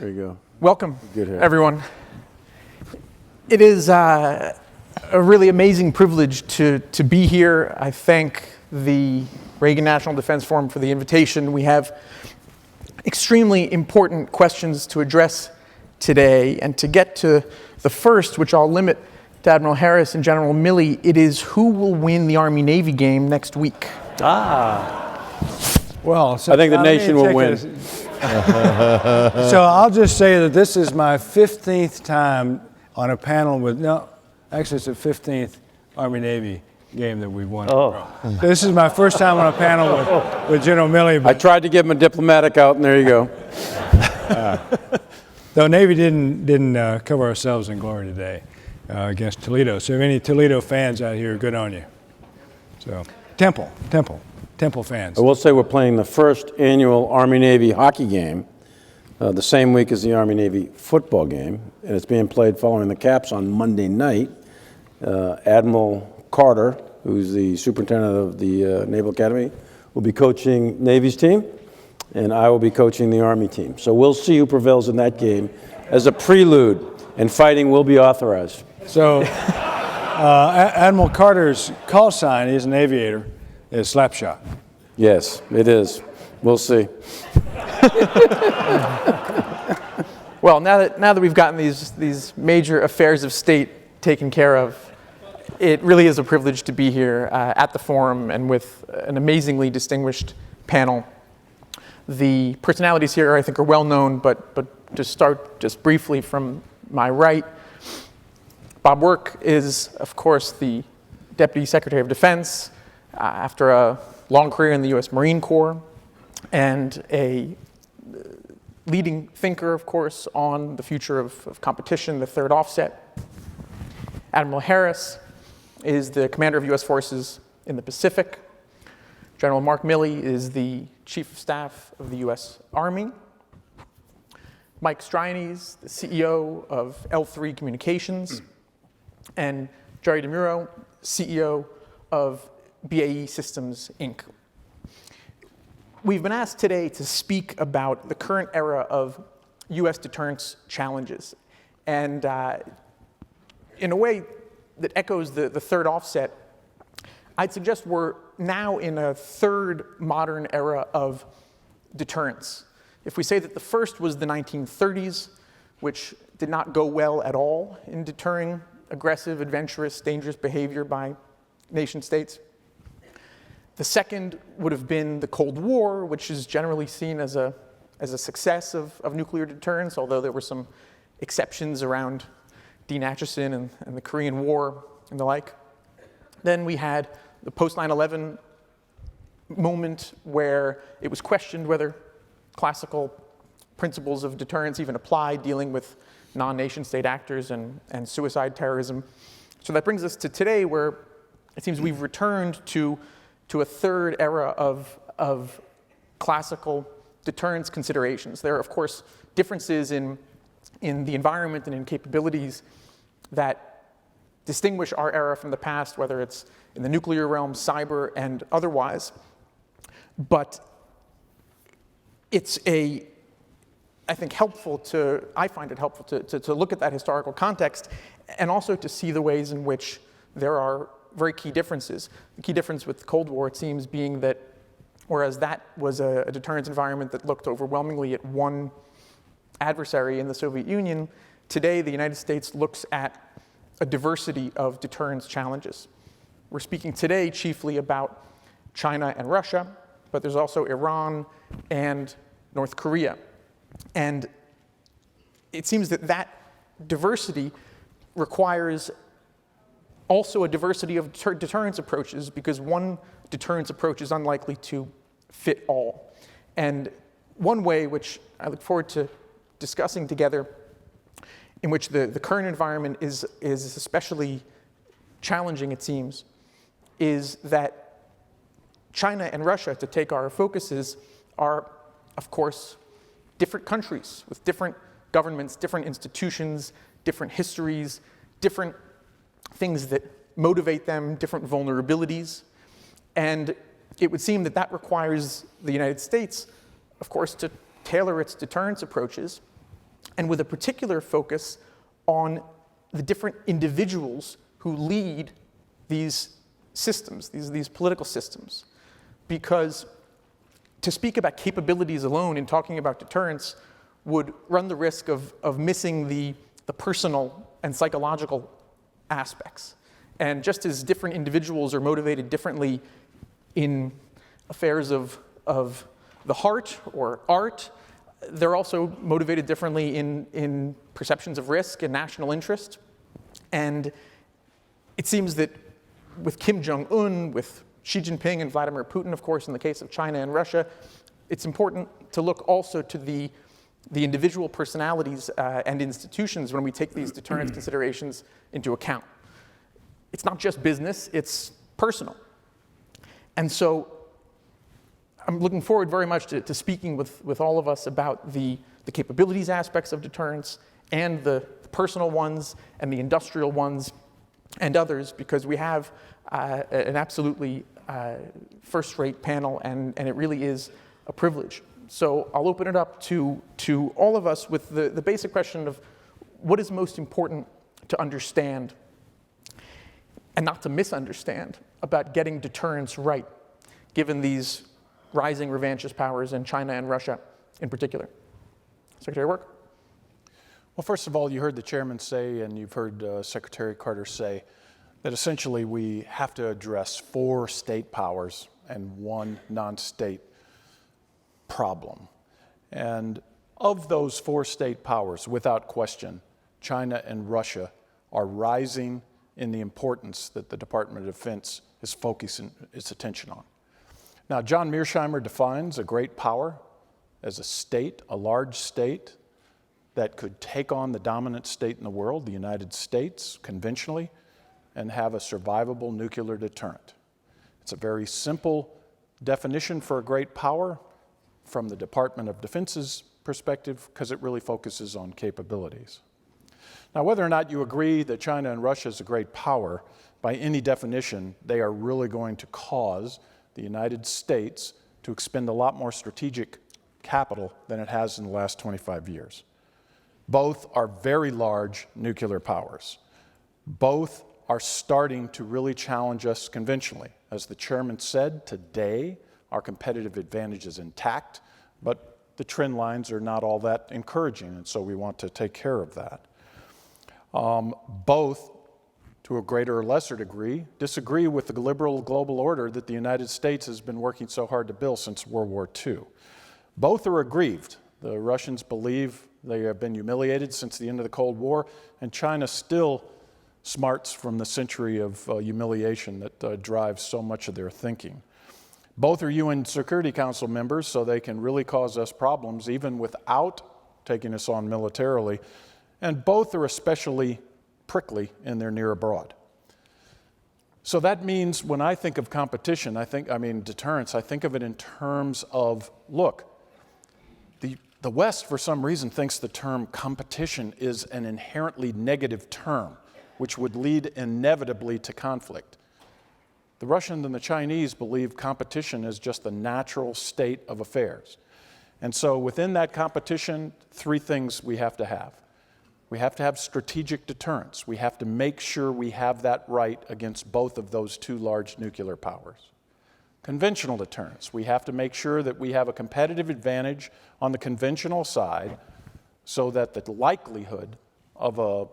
There you go. Welcome, Good hair. everyone. It is a really amazing privilege to be here. I thank the Reagan National Defense Forum for the invitation. We have extremely important questions to address today, and to get to the first, which I'll limit to Admiral Harris and General Milley, it is who will win the Army-Navy game next week? Well, so I think the nation will win. So I'll just say that this is my 15th time on a panel with, no, actually it's the 15th Army-Navy game that we've won. This is my first time on a panel with General Milley. I tried to give him a diplomatic out, and there you go. Though Navy didn't cover ourselves in glory today against Toledo. So if any Toledo fans out here, good on you. So Temple fans. I will say we're playing the first annual Army-Navy hockey game the same week as the Army-Navy football game, and it's being played following the Caps on Monday night. Admiral Carter, who's the superintendent of the Naval Academy, will be coaching Navy's team, and I will be coaching the Army team. So we'll see who prevails in that game as a prelude, and fighting will be authorized. So Admiral Carter's call sign, he's an aviator, is Slapshot. Yes, it is. We'll see. Well, now that we've gotten these major affairs of state taken care of, it really is a privilege to be here at the forum and with an amazingly distinguished panel. The personalities here, I think, are well known, but to start just briefly from my right, Bob Work is, of course, the Deputy Secretary of Defense after a long career in the U.S. Marine Corps, and a leading thinker, of course, on the future of competition, the third offset. Admiral Harris is the commander of U.S. forces in the Pacific. General Mark Milley is the Chief of Staff of the U.S. Army. Mike Strianese, the CEO of L3 Communications, and Jerry DeMuro, CEO of BAE Systems, Inc. We've been asked today to speak about the current era of U.S. deterrence challenges. And in a way that echoes the third offset, I'd suggest we're now in a third modern era of deterrence. If we say that the first was the 1930s, which did not go well at all in deterring aggressive, adventurous, dangerous behavior by nation states. The second would have been the Cold War, which is generally seen as a success of nuclear deterrence, although there were some exceptions around Dean Acheson and the Korean War and the like. Then we had the post-9/11 moment where it was questioned whether classical principles of deterrence even apply, dealing with non-nation state actors and suicide terrorism. So that brings us to today, where it seems we've returned to a third era of classical deterrence considerations. There are, of course, differences in the environment and in capabilities that distinguish our era from the past, whether it's in the nuclear realm, cyber, and otherwise. But it's I find it helpful to look at that historical context, and also to see the ways in which there are very key differences. The key difference with the Cold War, it seems, being that whereas that was a deterrence environment that looked overwhelmingly at one adversary in the Soviet Union, today the United States looks at a diversity of deterrence challenges. We're speaking today chiefly about China and Russia, but there's also Iran and North Korea. And it seems that diversity requires also a diversity of deterrence approaches, because one deterrence approach is unlikely to fit all. And one way, which I look forward to discussing together, in which the current environment is especially challenging, it seems, is that China and Russia, to take our focuses, are, of course, different countries with different governments, different institutions, different histories, different things that motivate them, different vulnerabilities. And it would seem that requires the United States, of course, to tailor its deterrence approaches and with a particular focus on the different individuals who lead these systems, these political systems. Because to speak about capabilities alone in talking about deterrence would run the risk of missing the personal and psychological aspects. And just as different individuals are motivated differently in affairs of the heart or art, they're also motivated differently in perceptions of risk and national interest. And it seems that with Kim Jong-un, with Xi Jinping and Vladimir Putin, of course, in the case of China and Russia, it's important to look also to the individual personalities and institutions when we take these deterrence considerations into account. It's not just business, it's personal. And so I'm looking forward very much to speaking with all of us about the capabilities aspects of deterrence and the personal ones and the industrial ones and others, because we have an absolutely first-rate panel, and it really is a privilege. So I'll open it up to all of us with the basic question of what is most important to understand and not to misunderstand about getting deterrence right, given these rising revanchist powers in China and Russia in particular. Secretary Work? Well, first of all, you heard the chairman say, and you've heard Secretary Carter say, that essentially we have to address 4 state powers and 1 non-state problem. And of those 4 state powers, without question, China and Russia are rising in the importance that the Department of Defense is focusing its attention on. Now, John Mearsheimer defines a great power as a state, a large state, that could take on the dominant state in the world, the United States, conventionally, and have a survivable nuclear deterrent. It's a very simple definition for a great power from the Department of Defense's perspective, because it really focuses on capabilities. Now, whether or not you agree that China and Russia is a great power, by any definition, they are really going to cause the United States to expend a lot more strategic capital than it has in the last 25 years. Both are very large nuclear powers. Both are starting to really challenge us conventionally. As the chairman said, today our competitive advantage is intact, but the trend lines are not all that encouraging, and so we want to take care of that. Both, to a greater or lesser degree, disagree with the liberal global order that the United States has been working so hard to build since World War II. Both are aggrieved. The Russians believe they have been humiliated since the end of the Cold War, and China still smarts from the century of humiliation that drives so much of their thinking. Both are UN Security Council members, so they can really cause us problems even without taking us on militarily, and both are especially prickly in their near abroad. So that means when I think of competition, deterrence, I think of it in terms of, look, the West, for some reason, thinks the term competition is an inherently negative term, which would lead inevitably to conflict. The Russians and the Chinese believe competition is just the natural state of affairs. And so within that competition, 3 things we have to have. We have to have strategic deterrence. We have to make sure we have that right against both of those 2 large nuclear powers. Conventional deterrence. We have to make sure that we have a competitive advantage on the conventional side so that the likelihood of a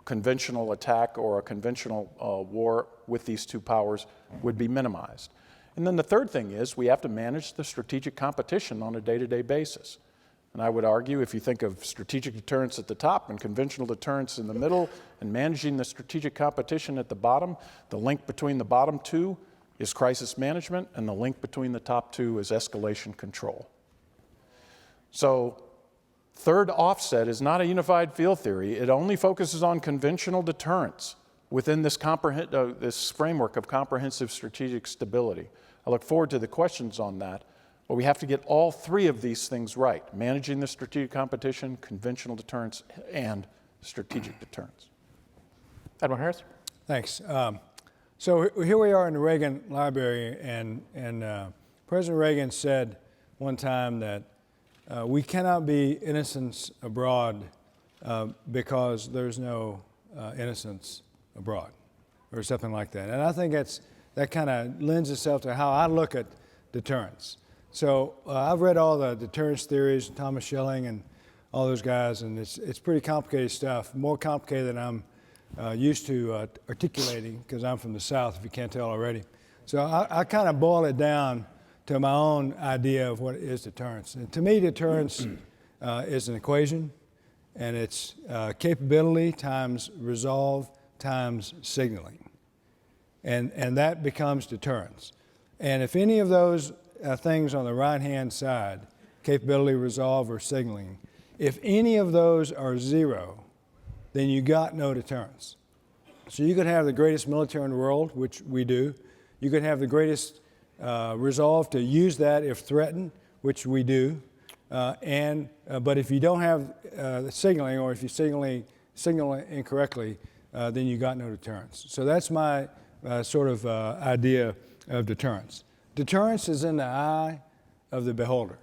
conventional attack or a conventional war with these 2 powers would be minimized. And then the third thing is we have to manage the strategic competition on a day-to-day basis. And I would argue if you think of strategic deterrence at the top and conventional deterrence in the middle and managing the strategic competition at the bottom, the link between the bottom 2 is crisis management, and the link between the top 2 is escalation control. So third offset is not a unified field theory. It only focuses on conventional deterrence within this framework of comprehensive strategic stability. I look forward to the questions on that, but we have to get all 3 of these things right: managing the strategic competition, conventional deterrence, and strategic deterrence. Admiral Harris? Thanks. So here we are in the Reagan Library, and President Reagan said one time that we cannot be innocents abroad because there's no innocence abroad or something like that. And I think that kind of lends itself to how I look at deterrence. So I've read all the deterrence theories, Thomas Schelling and all those guys, and it's pretty complicated stuff, more complicated than I'm used to articulating because I'm from the South, if you can't tell already. So I kind of boil it down to my own idea of what is deterrence. And to me, deterrence is an equation, and it's capability times resolve times signaling. And that becomes deterrence. And if any of those things on the right-hand side, capability, resolve, or signaling, if any of those are zero, then you got no deterrence. So you could have the greatest military in the world, which we do. You could have the greatest resolve to use that if threatened, which we do. But if you don't have the signaling, or if you signal incorrectly, then you got no deterrence. So that's my sort of idea of deterrence. Deterrence is in the eye of the beholder.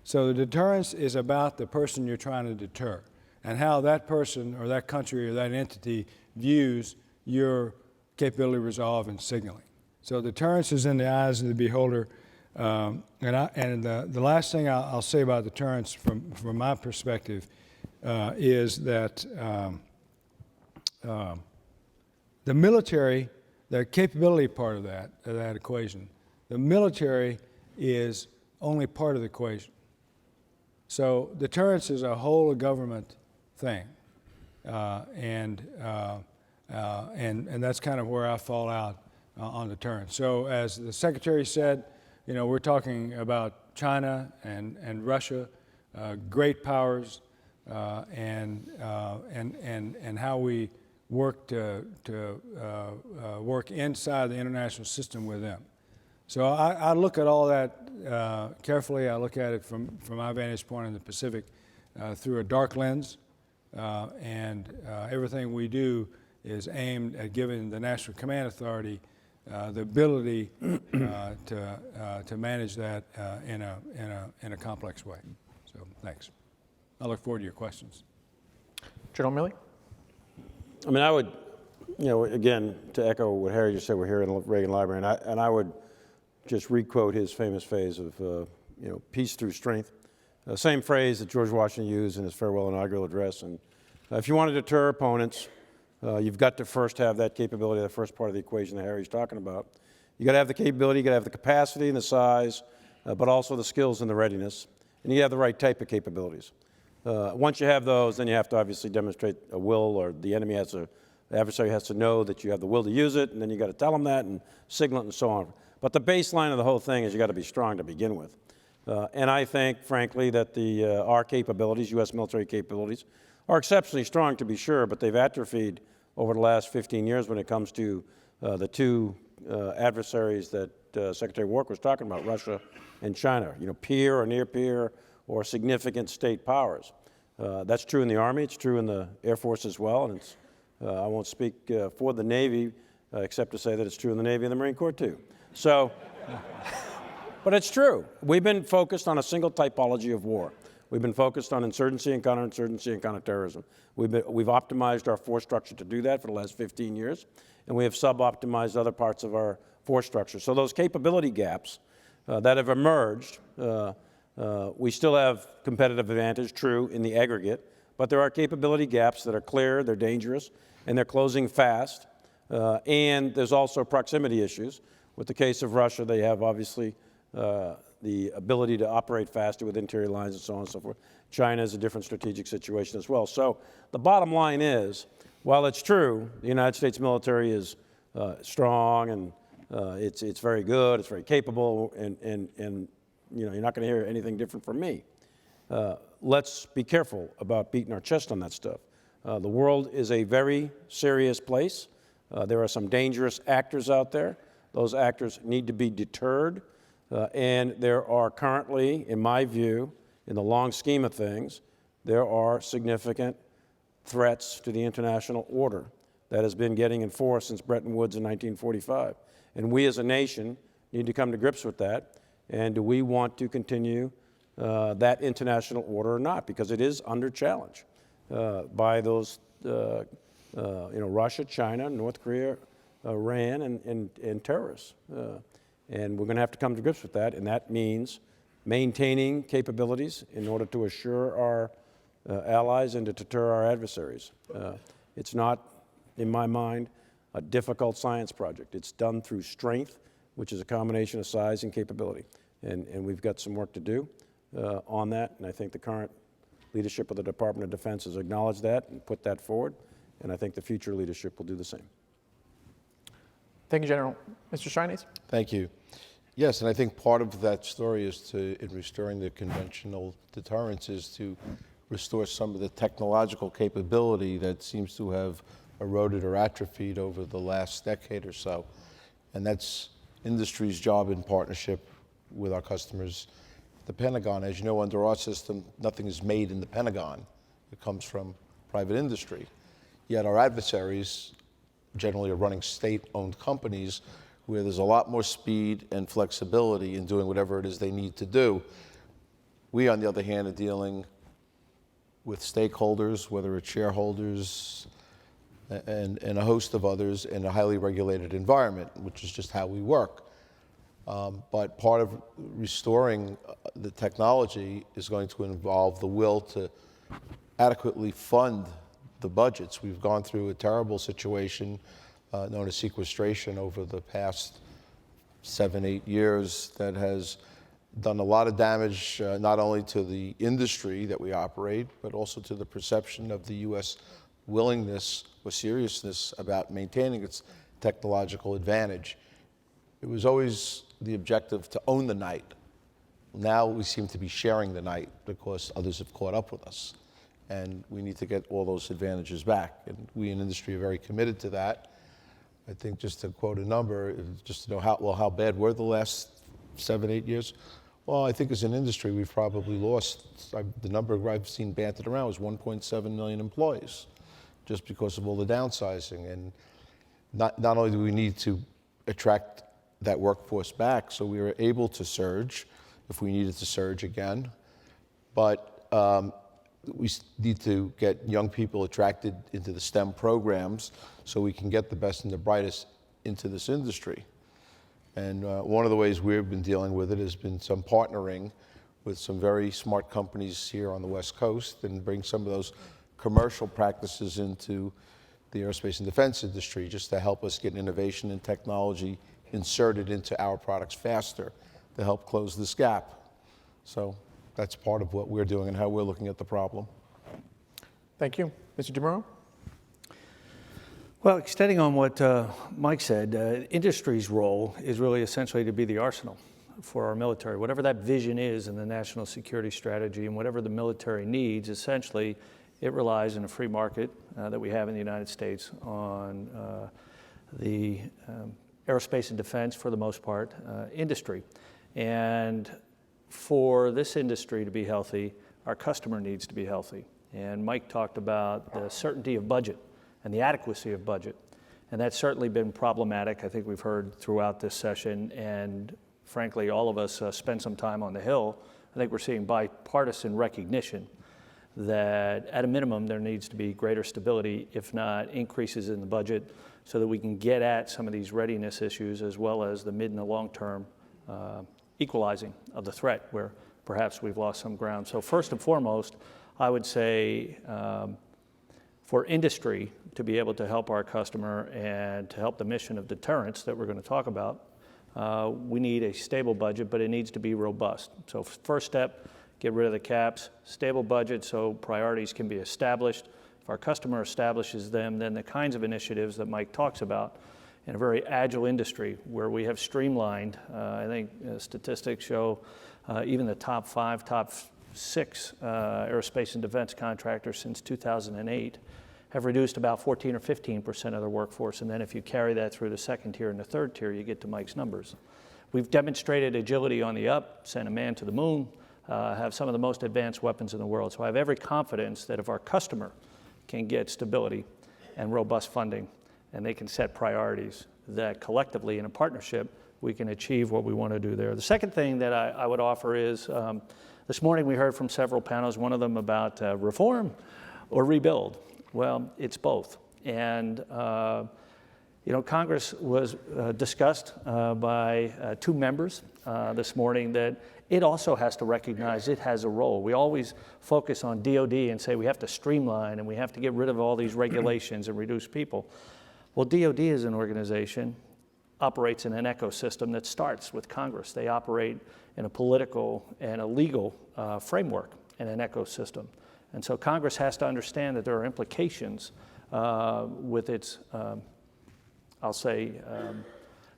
So the deterrence is about the person you're trying to deter and how that person or that country or that entity views your capability, resolve, and signaling. So deterrence is in the eyes of the beholder. The last thing I'll say about deterrence from my perspective is that the military, the capability part of that equation, the military is only part of the equation. So deterrence is a whole of government thing, and that's kind of where I fall out on deterrence. So as the Secretary said, we're talking about China and Russia, great powers, and how we work to work inside the international system with them. So I look at all that carefully. I look at it from my vantage point in the Pacific through a dark lens, and everything we do is aimed at giving the National Command Authority the ability to manage that in a complex way. So thanks. I look forward to your questions. General Milley? I mean, I would, again, to echo what Harry just said, we're here in the Reagan Library, and I would just re-quote his famous phrase of, peace through strength. Same phrase that George Washington used in his farewell inaugural address. And if you want to deter opponents, you've got to first have that capability, the first part of the equation that Harry's talking about. You got to have the capability, you got to have the capacity and the size, but also the skills and the readiness, and you have the right type of capabilities. Once you have those, then you have to obviously demonstrate a will, or the adversary has to know that you have the will to use it, and then you got to tell them that and signal it and so on. But the baseline of the whole thing is you got to be strong to begin with. And I think, frankly, that our capabilities, U.S. military capabilities, are exceptionally strong to be sure, but they've atrophied over the last 15 years when it comes to the two adversaries that Secretary Wark was talking about, Russia and China, peer or near peer or significant state powers. That's true in the Army, it's true in the Air Force as well, and I won't speak for the Navy except to say that it's true in the Navy and the Marine Corps too. So, but it's true. We've been focused on a single typology of war. We've been focused on insurgency and counterterrorism. We've optimized our force structure to do that for the last 15 years, and we have sub-optimized other parts of our force structure. So those capability gaps that have emerged, we still have competitive advantage, true, in the aggregate, but there are capability gaps that are clear, they're dangerous, and they're closing fast. And there's also proximity issues. With the case of Russia, they have obviously the ability to operate faster with interior lines and so on and so forth. China is a different strategic situation as well. So the bottom line is, while it's true, the United States military is strong and it's very good, it's very capable, and you're not going to hear anything different from me. Let's be careful about beating our chest on that stuff. The world is a very serious place. There are some dangerous actors out there. Those actors need to be deterred. And there are currently, in my view, in the long scheme of things, there are significant threats to the international order that has been getting enforced since Bretton Woods in 1945. And we as a nation need to come to grips with that. And do we want to continue that international order or not? Because it is under challenge. by those, Russia, China, North Korea, Iran, and terrorists. And we're going to have to come to grips with that, and that means maintaining capabilities in order to assure our allies and to deter our adversaries. It's not, in my mind, a difficult science project. It's done through strength, which is a combination of size and capability. And we've got some work to do on that, and I think the current leadership of the Department of Defense has acknowledged that and put that forward, and I think the future leadership will do the same. Thank you, General. Mr. Strianese? Thank you. Yes, and I think part of that story is in restoring the conventional deterrence is to restore some of the technological capability that seems to have eroded or atrophied over the last decade or so. And that's industry's job in partnership with our customers. The Pentagon, as you know, under our system, nothing is made in the Pentagon. It comes from private industry. Yet our adversaries generally are running state-owned companies where there's a lot more speed and flexibility in doing whatever it is they need to do. We, on the other hand, are dealing with stakeholders, whether it's shareholders and a host of others in a highly regulated environment, which is just how we work. But part of restoring the technology is going to involve the will to adequately fund the budgets. We've gone through a terrible situation known as sequestration over the past 7-8 years that has done a lot of damage, not only to the industry that we operate, but also to the perception of the U.S. willingness or seriousness about maintaining its technological advantage. It was always the objective to own the night. Now we seem to be sharing the night because others have caught up with us. And we need to get all those advantages back. And we in industry are very committed to that. I think just to quote a number, just to know how bad were the last 7-8 years? Well, I think as an industry, we've probably lost, the number I've seen banted around was 1.7 million employees, just because of all the downsizing. And not only do we need to attract that workforce back, so we were able to surge if we needed to surge again, but we need to get young people attracted into the STEM programs so we can get the best and the brightest into this industry. And one of the ways we've been dealing with it has been some partnering with some very smart companies here on the West Coast and bring some of those commercial practices into the aerospace and defense industry just to help us get innovation and technology inserted into our products faster to help close this gap. So that's part of what we're doing and how we're looking at the problem. Thank you. Mr. DeMuro? Well, extending on what Mike said, industry's role is really essentially to be the arsenal for our military. Whatever that vision is in the national security strategy and whatever the military needs, essentially it relies on a free market that we have in the United States on the aerospace and defense, for the most part, industry. And for this industry to be healthy, our customer needs to be healthy. And Mike talked about the certainty of budget and the adequacy of budget. And that's certainly been problematic, I think we've heard throughout this session. And frankly, all of us spend some time on the Hill. I think we're seeing bipartisan recognition that at a minimum there needs to be greater stability, if not increases in the budget, so that we can get at some of these readiness issues as well as the mid and the long-term equalizing of the threat where perhaps we've lost some ground. So first and foremost, I would say for industry to be able to help our customer and to help the mission of deterrence that we're going to talk about, we need a stable budget, but it needs to be robust. So first step, get rid of the caps, stable budget so priorities can be established. If our customer establishes them, then the kinds of initiatives that Mike talks about in a very agile industry where we have streamlined, I think statistics show even the top 5, top 6 aerospace and defense contractors since 2008 have reduced about 14 or 15% of their workforce. And then if you carry that through the second tier and the third tier, you get to Mike's numbers. We've demonstrated agility on the up, sent a man to the moon, have some of the most advanced weapons in the world. So I have every confidence that if our customer can get stability and robust funding, and they can set priorities, that collectively in a partnership, we can achieve what we want to do there. The second thing that I would offer is, this morning we heard from several panels, one of them about reform, or rebuild? Well, it's both. And Congress was discussed by two members this morning that it also has to recognize it has a role. We always focus on DOD and say we have to streamline and we have to get rid of all these regulations and reduce people. Well, DOD as an organization operates in an ecosystem that starts with Congress. They operate in a political and a legal framework in an ecosystem. And so Congress has to understand that there are implications with its, I'll say,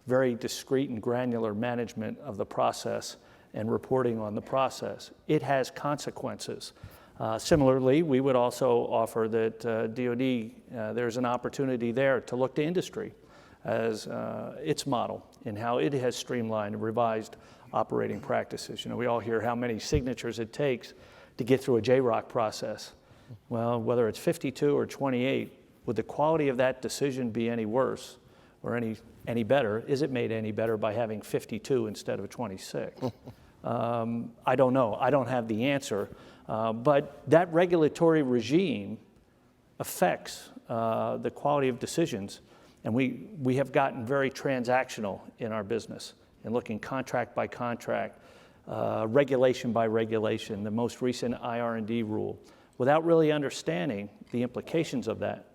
very discreet and granular management of the process and reporting on the process. It has consequences. Similarly, we would also offer that DOD, there's an opportunity there to look to industry as its model and how it has streamlined and revised operating practices. We all hear how many signatures it takes to get through a JROC process. Well, whether it's 52 or 28, would the quality of that decision be any worse or any better? Is it made any better by having 52 instead of 26? I don't know. I don't have the answer. But that regulatory regime affects the quality of decisions. And we have gotten very transactional in our business and looking contract by contract, regulation by regulation, the most recent IR&D rule, without really understanding the implications of that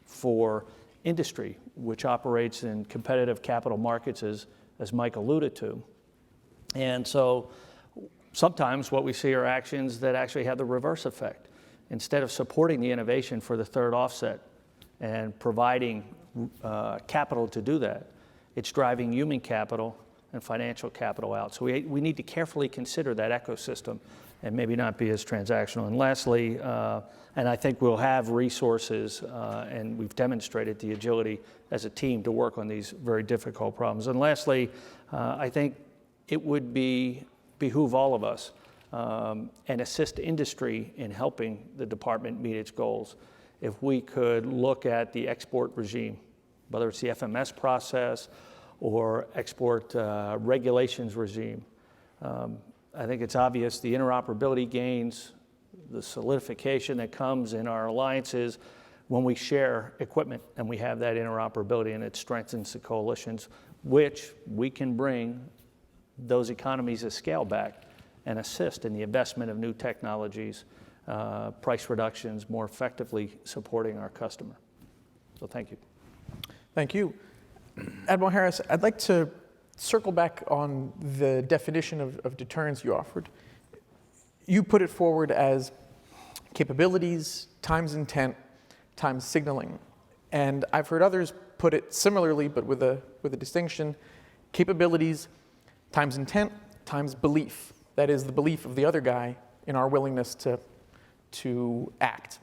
for industry, which operates in competitive capital markets, as Mike alluded to. And so sometimes what we see are actions that actually have the reverse effect. Instead of supporting the innovation for the third offset and providing capital to do that, it's driving human capital and financial capital out. So we need to carefully consider that ecosystem and maybe not be as transactional. And lastly, and I think we'll have resources, and we've demonstrated the agility as a team to work on these very difficult problems. And lastly, I think it would behoove all of us and assist industry in helping the department meet its goals if we could look at the export regime, whether it's the FMS process or export regulations regime. I think it's obvious the interoperability gains, the solidification that comes in our alliances when we share equipment and we have that interoperability, and it strengthens the coalitions, which we can bring those economies of scale back and assist in the investment of new technologies, price reductions, more effectively supporting our customer. So thank you. Thank you. Admiral Harris, I'd like to circle back on the definition of deterrence you offered. You put it forward as capabilities times intent times signaling. And I've heard others put it similarly, but with a distinction: capabilities times intent times belief. That is the belief of the other guy in our willingness to act.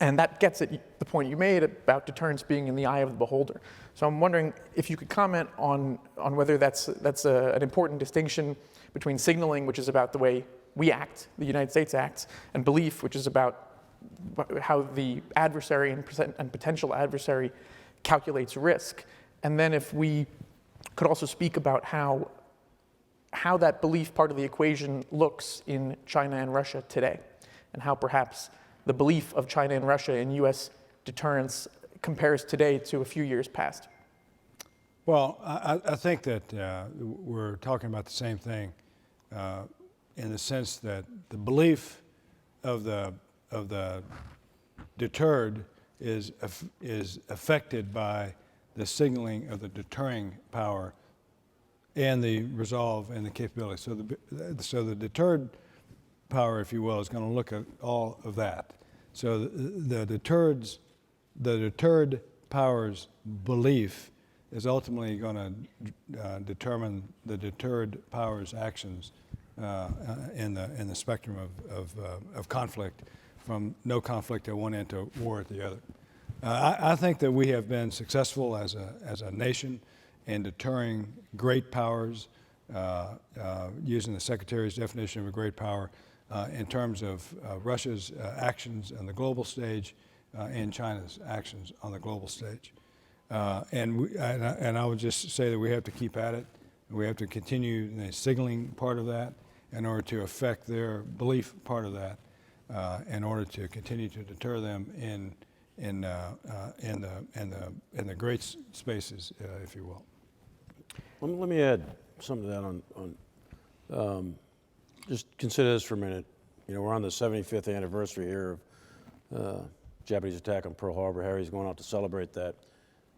And that gets at the point you made about deterrence being in the eye of the beholder. So I'm wondering if you could comment on whether that's an important distinction between signaling, which is about the way we act, the United States acts, and belief, which is about how the adversary and potential adversary calculates risk. And then if we could also speak about how that belief part of the equation looks in China and Russia today, and how perhaps the belief of China and Russia in U.S. deterrence compares today to a few years past. Well, I think that we're talking about the same thing in the sense that the belief of the deterred is affected by the signaling of the deterring power and the resolve and the capability. So the deterred power, if you will, is going to look at all of that. So the deterred power's belief is ultimately going to determine the deterred power's actions in the spectrum of conflict, from no conflict at one end to war at the other. I think that we have been successful as a nation in deterring great powers, using the Secretary's definition of a great power, in terms of Russia's actions on the global stage and China's actions on the global stage. And I would just say that we have to keep at it. We have to continue the signaling part of that in order to affect their belief part of that. in order to continue to deter them in the great spaces, if you will. Let me add something to that just consider this for a minute. You know, we're on the 75th anniversary here of Japanese attack on Pearl Harbor. Harry's going out to celebrate that.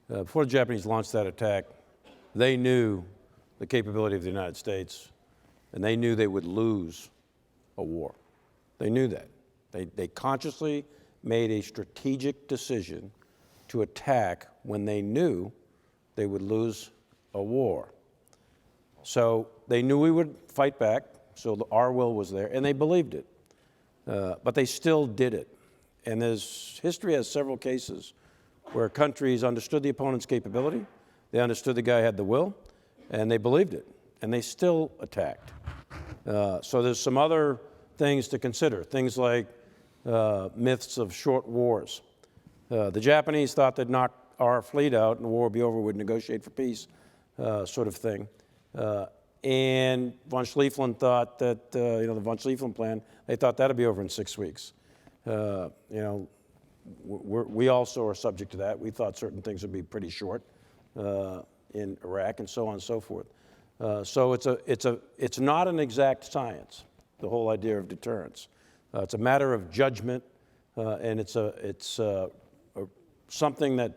Before the Japanese launched that attack, they knew the capability of the United States, and they knew they would lose a war. They knew that. They consciously made a strategic decision to attack when they knew they would lose a war. So they knew we would fight back, so our will was there, and they believed it. But they still did it. And history has several cases where countries understood the opponent's capability, they understood the guy had the will, and they believed it, and they still attacked. So there's some other things to consider, things like myths of short wars. The Japanese thought they'd knock our fleet out and the war would be over, we'd negotiate for peace, sort of thing. And von Schlieffen thought that, the von Schlieffen plan, they thought that'd be over in 6 weeks. We also are subject to that. We thought certain things would be pretty short in Iraq and so on and so forth. So it's not an exact science, the whole idea of deterrence. It's a matter of judgment, and it's something that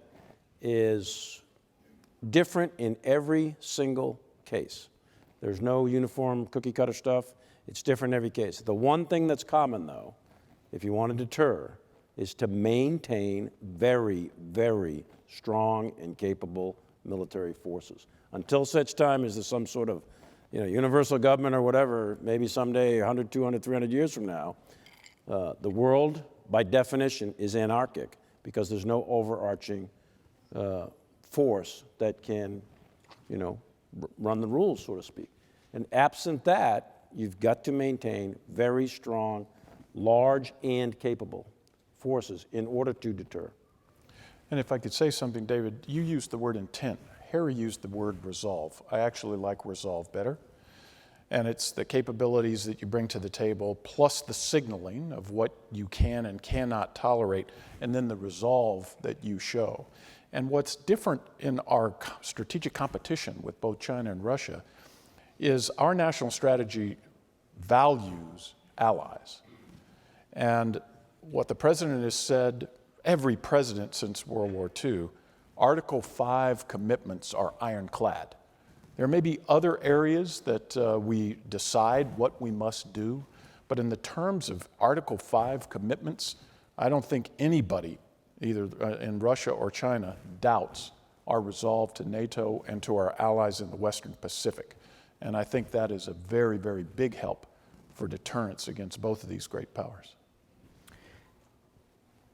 is different in every single case. There's no uniform cookie cutter stuff. It's different in every case. The one thing that's common, though, if you want to deter, is to maintain very, very strong and capable military forces. Until such time as there's some sort of universal government or whatever, maybe someday 100, 200, 300 years from now, the world, by definition, is anarchic because there's no overarching force that can, run the rules, so to speak. And absent that, you've got to maintain very strong, large and capable forces in order to deter. And if I could say something, David, you used the word intent. Harry used the word resolve. I actually like resolve better. And it's the capabilities that you bring to the table, plus the signaling of what you can and cannot tolerate, and then the resolve that you show. And what's different in our strategic competition with both China and Russia is our national strategy values allies. And what the president has said, every president since World War II, Article 5 commitments are ironclad. There may be other areas that we decide what we must do, but in the terms of Article 5 commitments, I don't think anybody, either in Russia or China, doubts our resolve to NATO and to our allies in the Western Pacific. And I think that is a very, very big help for deterrence against both of these great powers.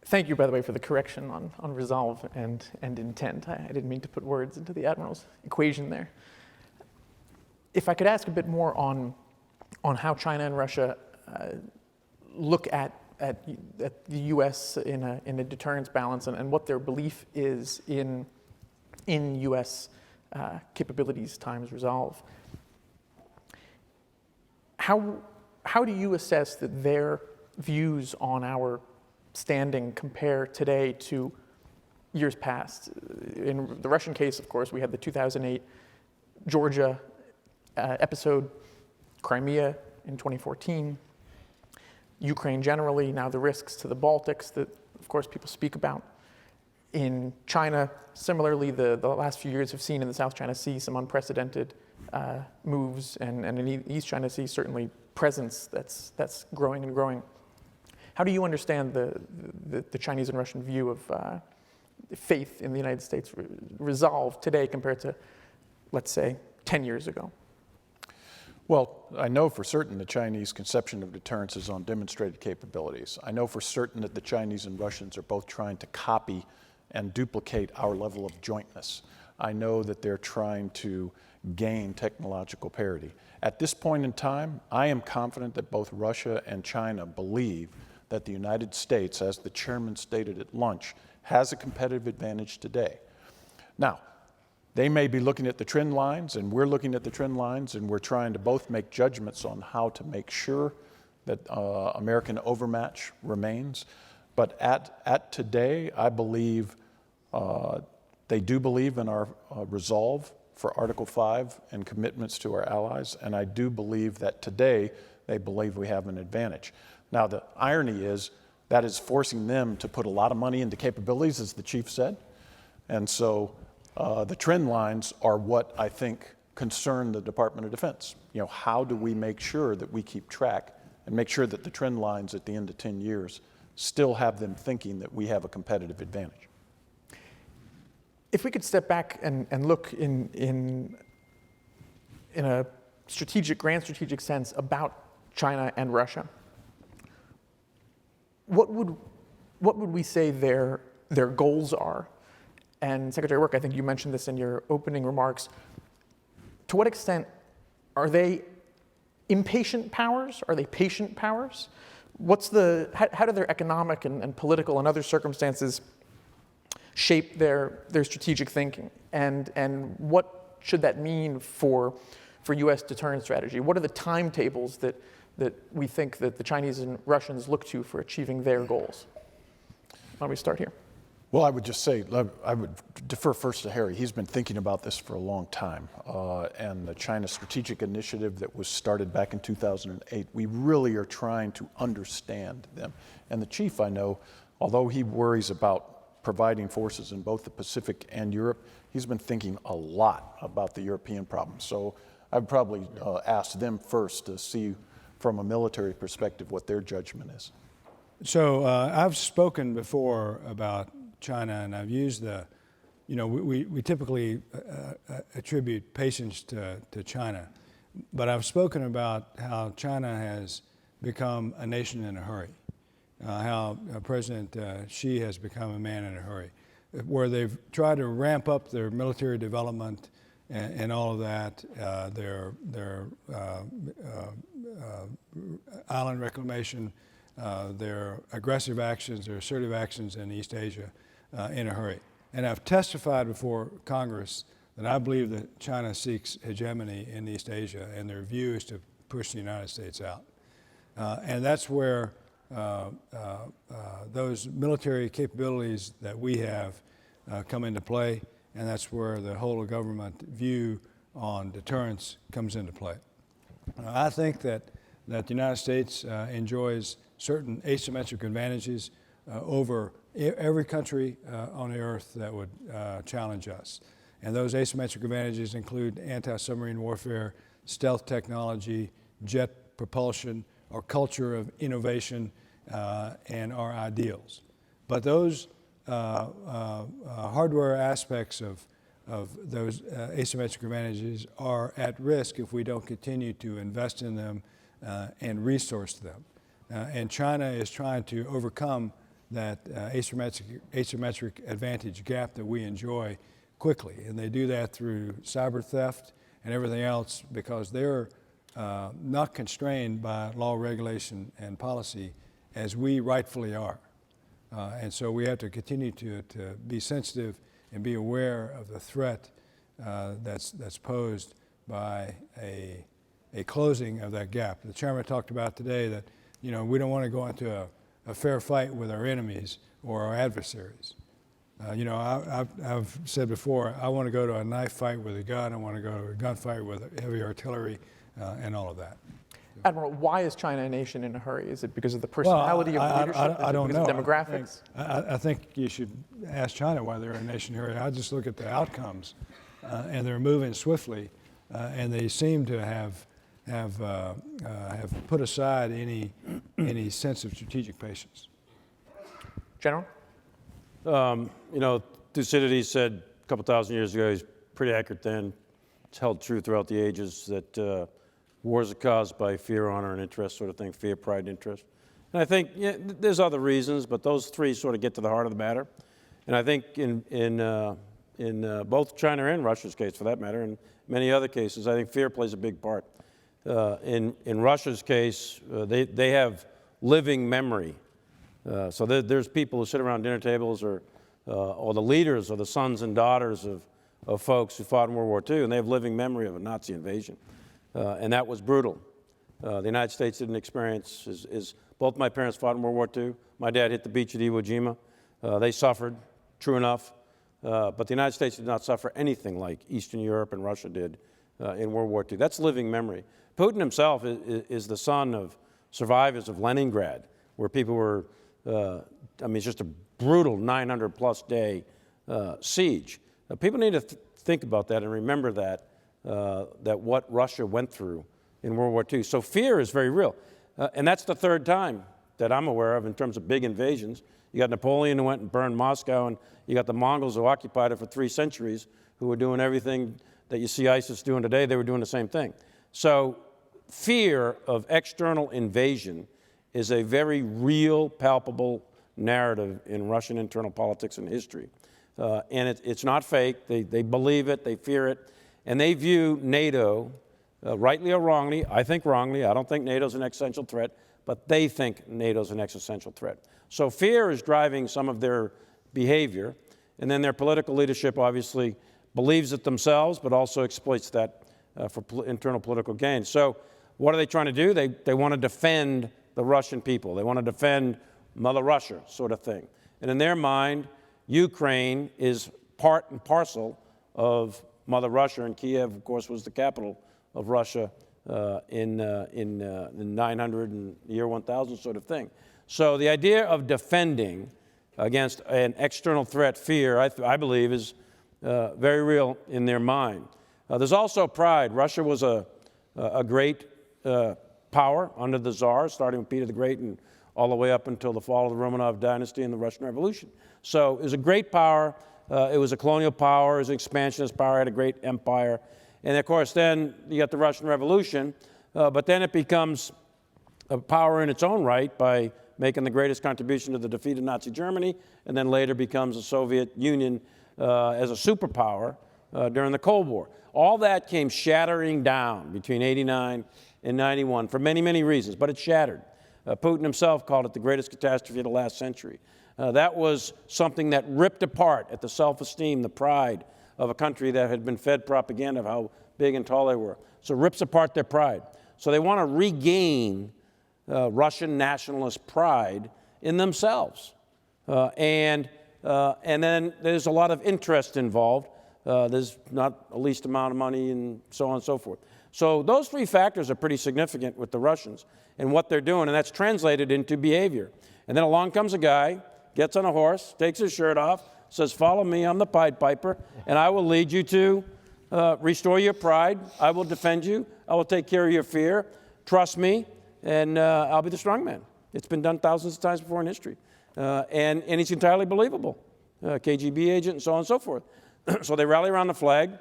Thank you, by the way, for the correction on resolve and intent. I didn't mean to put words into the Admiral's equation there. If I could ask a bit more on how China and Russia look at the U.S. in a deterrence balance and what their belief is in U.S. capabilities times resolve. How do you assess that their views on our standing compare today to years past? In the Russian case, of course, we had the 2008 Georgia episode, Crimea in 2014, Ukraine generally, now the risks to the Baltics that, of course, people speak about. In China, similarly, the last few years have seen in the South China Sea some unprecedented moves, and in the East China Sea, certainly presence that's growing and growing. How do you understand the Chinese and Russian view of faith in the United States resolve today compared to, let's say, 10 years ago? Well, I know for certain the Chinese conception of deterrence is on demonstrated capabilities. I know for certain that the Chinese and Russians are both trying to copy and duplicate our level of jointness. I know that they're trying to gain technological parity. At this point in time, I am confident that both Russia and China believe that the United States, as the chairman stated at lunch, has a competitive advantage today. Now, they may be looking at the trend lines, and we're looking at the trend lines, and we're trying to both make judgments on how to make sure that American overmatch remains. But at today, I believe they do believe in our resolve for Article 5 and commitments to our allies, and I do believe that today they believe we have an advantage. Now, the irony is that is forcing them to put a lot of money into capabilities, as the chief said, and so the trend lines are what I think concern the Department of Defense. You know, how do we make sure that we keep track and make sure that the trend lines at the end of 10 years still have them thinking that we have a competitive advantage? If we could step back and look in a grand strategic sense about China and Russia, what would we say their goals are? And Secretary Work, I think you mentioned this in your opening remarks. To what extent are they impatient powers? Are they patient powers? How do their economic and political and other circumstances shape their strategic thinking? And what should that mean for U.S. deterrence strategy? What are the timetables that we think that the Chinese and Russians look to for achieving their goals? Why don't we start here? Well, I would just say, I would defer first to Harry. He's been thinking about this for a long time. And the China Strategic Initiative that was started back in 2008, we really are trying to understand them. And the chief, I know, although he worries about providing forces in both the Pacific and Europe, he's been thinking a lot about the European problem. So I'd probably ask them first to see from a military perspective what their judgment is. So I've spoken before about China, and I've used we typically attribute patience to China, but I've spoken about how China has become a nation in a hurry, how President Xi has become a man in a hurry, where they've tried to ramp up their military development and all of that, their island reclamation, their aggressive actions, their assertive actions in East Asia in a hurry. And I've testified before Congress that I believe that China seeks hegemony in East Asia, and their view is to push the United States out. And that's where those military capabilities that we have come into play, and that's where the whole of government view on deterrence comes into play. I think that the United States enjoys certain asymmetric advantages over every country on the earth that would challenge us. And those asymmetric advantages include anti-submarine warfare, stealth technology, jet propulsion, our culture of innovation, and our ideals. But those hardware aspects of those asymmetric advantages are at risk if we don't continue to invest in them and resource them. And China is trying to overcome that asymmetric advantage gap that we enjoy quickly. And they do that through cyber theft and everything else because they're not constrained by law, regulation, and policy as we rightfully are. And so we have to continue to be sensitive and be aware of the threat that's posed by a closing of that gap. The chairman talked about today that we don't want to go into a fair fight with our enemies or our adversaries. I've said before, I want to go to a knife fight with a gun. I want to go to a gunfight with heavy artillery and all of that. Admiral, why is China a nation in a hurry? Is it because of the personality of the leadership? I don't know. Because of demographics? I think you should ask China why they're a nation in a hurry. I just look at the outcomes, and they're moving swiftly, and they seem to have put aside any sense of strategic patience. General? Thucydides said a couple thousand years ago, he's pretty accurate then, it's held true throughout the ages, that wars are caused by fear, honor, and interest sort of thing, fear, pride, and interest. And I think there's other reasons, but those three sort of get to the heart of the matter. And I think in both China and Russia's case, for that matter, and many other cases, I think fear plays a big part. In Russia's case, they have living memory. So there's people who sit around dinner tables or the leaders or the sons and daughters of folks who fought in World War II, and they have living memory of a Nazi invasion. And that was brutal. The United States didn't experience, both my parents fought in World War II. My dad hit the beach at Iwo Jima. They suffered, true enough. But the United States did not suffer anything like Eastern Europe and Russia did in World War II. That's living memory. Putin himself is the son of survivors of Leningrad, where people were, it's just a brutal 900-plus day siege. People need to think about that and remember that, that what Russia went through in World War II. So fear is very real. And that's the third time that I'm aware of in terms of big invasions. You got Napoleon who went and burned Moscow, and you got the Mongols who occupied it for 3 centuries, who were doing everything that you see ISIS doing today. They were doing the same thing. So fear of external invasion is a very real, palpable narrative in Russian internal politics and history. And it's not fake. They believe it, they fear it, and they view NATO, rightly or wrongly, I think wrongly, I don't think NATO's an existential threat, but they think NATO's an existential threat. So fear is driving some of their behavior, and then their political leadership obviously believes it themselves, but also exploits that for internal political gain. So what are they trying to do? They want to defend the Russian people. They want to defend Mother Russia, sort of thing. And in their mind, Ukraine is part and parcel of Mother Russia, and Kiev, of course, was the capital of Russia in 900 and year 1000 sort of thing. So the idea of defending against an external threat, fear, I believe, is very real in their mind. There's also pride. Russia was a great power under the Tsar, starting with Peter the Great and all the way up until the fall of the Romanov dynasty and the Russian Revolution. So it was a great power. It was a colonial power. It was an expansionist power. It had a great empire. And, of course, then you got the Russian Revolution. But then it becomes a power in its own right by making the greatest contribution to the defeat of Nazi Germany, and then later becomes the Soviet Union as a superpower during the Cold War. All that came shattering down between 89 and 91 for many, many reasons, but it shattered. Putin himself called it the greatest catastrophe of the last century. That was something that ripped apart at the self-esteem, the pride of a country that had been fed propaganda of how big and tall they were. So it rips apart their pride. So they want to regain Russian nationalist pride in themselves. And then there's a lot of interest involved. There's not a least amount of money and so on and so forth. So those 3 factors are pretty significant with the Russians and what they're doing, and that's translated into behavior. And then along comes a guy, gets on a horse, takes his shirt off, says, "Follow me, I'm the Pied Piper, and I will lead you to restore your pride. I will defend you. I will take care of your fear. Trust me, and I'll be the strong man." It's been done thousands of times before in history. And he's entirely believable. KGB agent and so on and so forth. So they rally around the flag,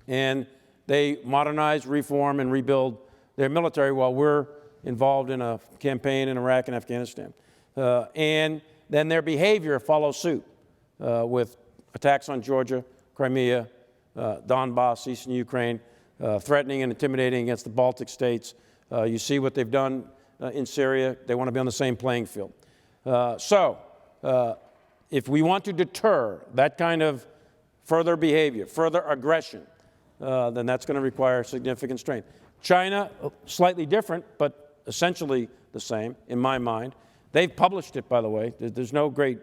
and they modernize, reform, and rebuild their military while we're involved in a campaign in Iraq and Afghanistan. And then their behavior follows suit with attacks on Georgia, Crimea, Donbass, eastern Ukraine, threatening and intimidating against the Baltic states. You see what they've done in Syria. They want to be on the same playing field. So if we want to deter that kind of further behavior, further aggression, then that's going to require significant strength. China, slightly different, but essentially the same, in my mind. They've published it, by the way. There's no great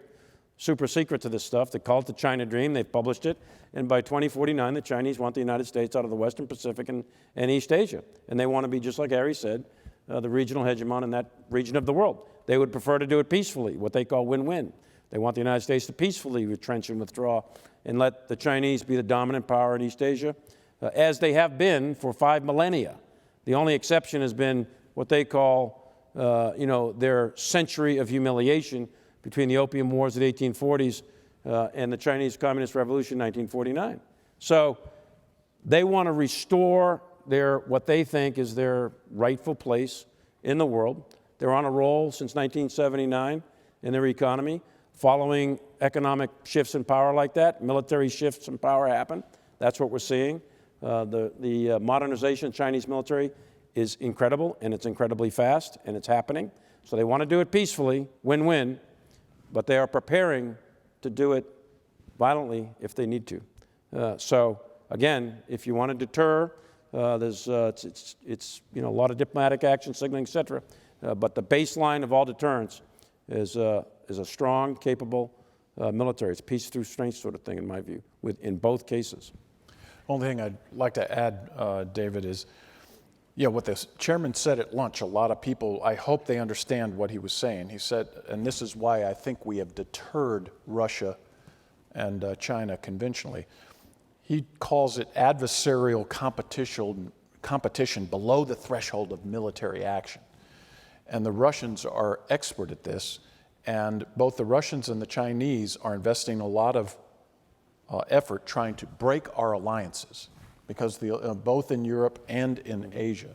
super secret to this stuff. They call it the China Dream. They've published it. And by 2049, the Chinese want the United States out of the Western Pacific and East Asia. And they want to be, just like Harry said, the regional hegemon in that region of the world. They would prefer to do it peacefully, what they call win-win. They want the United States to peacefully retrench and withdraw and let the Chinese be the dominant power in East Asia, as they have been for 5 millennia. The only exception has been what they call, their century of humiliation between the Opium Wars of the 1840s and the Chinese Communist Revolution in 1949. So they want to restore what they think is their rightful place in the world. They're on a roll since 1979 in their economy. Following economic shifts in power like that, military shifts in power happen. That's what we're seeing. The modernization of the Chinese military is incredible, and it's incredibly fast, and it's happening. So they want to do it peacefully, win-win, but they are preparing to do it violently if they need to. So again, if you want to deter It's a lot of diplomatic action, signaling, et cetera. But the baseline of all deterrence is a strong, capable military. It's peace through strength sort of thing, in my view, in both cases. Only thing I'd like to add, David, is what the chairman said at lunch, a lot of people, I hope they understand what he was saying. He said, and this is why I think we have deterred Russia and China conventionally. He calls it adversarial competition below the threshold of military action. And the Russians are expert at this, and both the Russians and the Chinese are investing a lot of effort trying to break our alliances, because both in Europe and in Asia.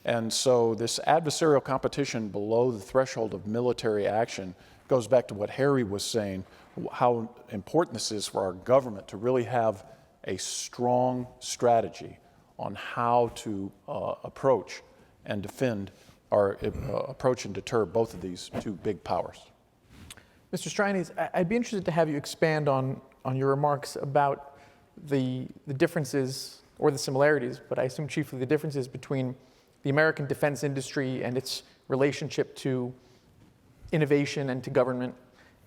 And so this adversarial competition below the threshold of military action goes back to what Harry was saying, how important this is for our government to really have a strong strategy on how to approach and defend or approach and deter both of these two big powers. Mr. Strianese, I'd be interested to have you expand on your remarks about the differences or the similarities, but I assume chiefly the differences between the American defense industry and its relationship to innovation and to government,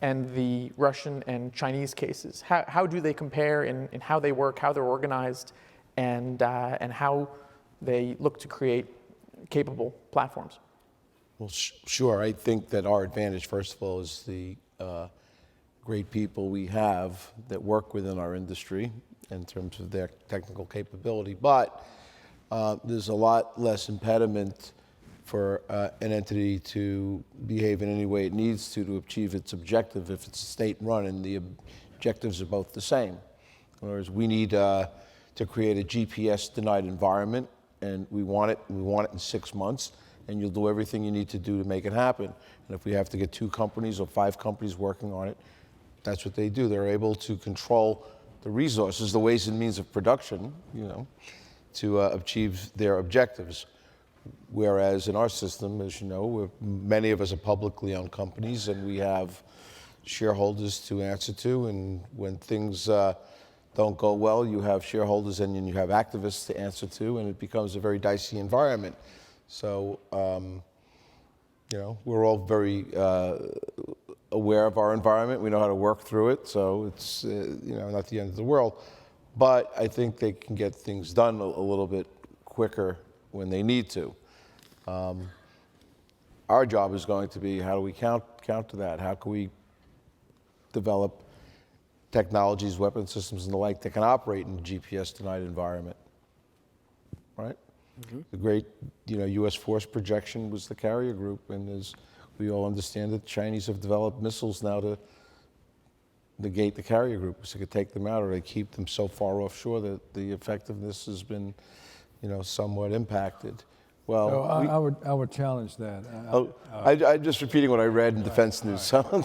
and the Russian and Chinese cases. How do they compare in how they work, how they're organized, and how they look to create capable platforms? Well, sure. I think that our advantage, first of all, is the great people we have that work within our industry in terms of their technical capability. But there's a lot less impediment for an entity to behave in any way it needs to achieve its objective if it's state-run and the objectives are both the same. Whereas we need to create a GPS-denied environment, and we want it in 6 months, and you'll do everything you need to do to make it happen. And if we have to get 2 companies or 5 companies working on it, that's what they do. They're able to control the resources, the ways and means of production, to achieve their objectives. Whereas in our system, as you know, many of us are publicly owned companies, and we have shareholders to answer to, and when things don't go well, you have shareholders and you have activists to answer to, and it becomes a very dicey environment. So, we're all very aware of our environment. We know how to work through it, so it's not the end of the world. But I think they can get things done a little bit quicker when they need to. Our job is going to be, how do we counter that? How can we develop technologies, weapon systems, and the like that can operate in a GPS-denied environment, right? Mm-hmm. The great, U.S. force projection was the carrier group, and as we all understand it, the Chinese have developed missiles now to negate the carrier group, so they could take them out, or they keep them so far offshore that the effectiveness has been, somewhat impacted. Well, so I would challenge that. I'm just repeating what I read in Defense News. So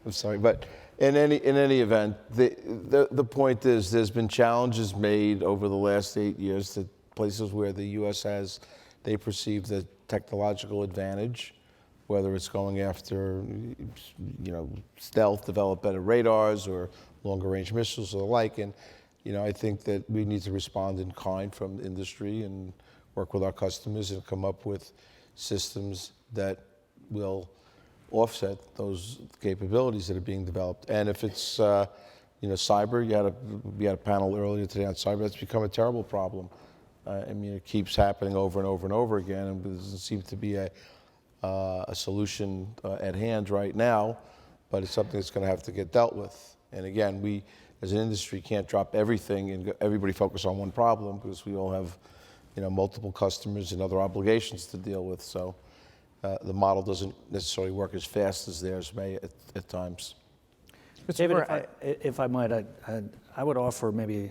I'm sorry, but in any event, the point is there's been challenges made over the last 8 years that places where the U.S. they perceive the technological advantage, whether it's going after, stealth, develop better radars or longer range missiles or the like. And, I think that we need to respond in kind from the industry and work with our customers and come up with systems that will offset those capabilities that are being developed. And if it's, cyber, we had a panel earlier today on cyber. That's become a terrible problem. It keeps happening over and over and over again, and there doesn't seem to be a solution at hand right now, but it's something that's going to have to get dealt with. And again, we, as an industry, can't drop everything and everybody focus on one problem, because we all have, multiple customers and other obligations to deal with. So the model doesn't necessarily work as fast as theirs may at times. David, if I might, I would offer maybe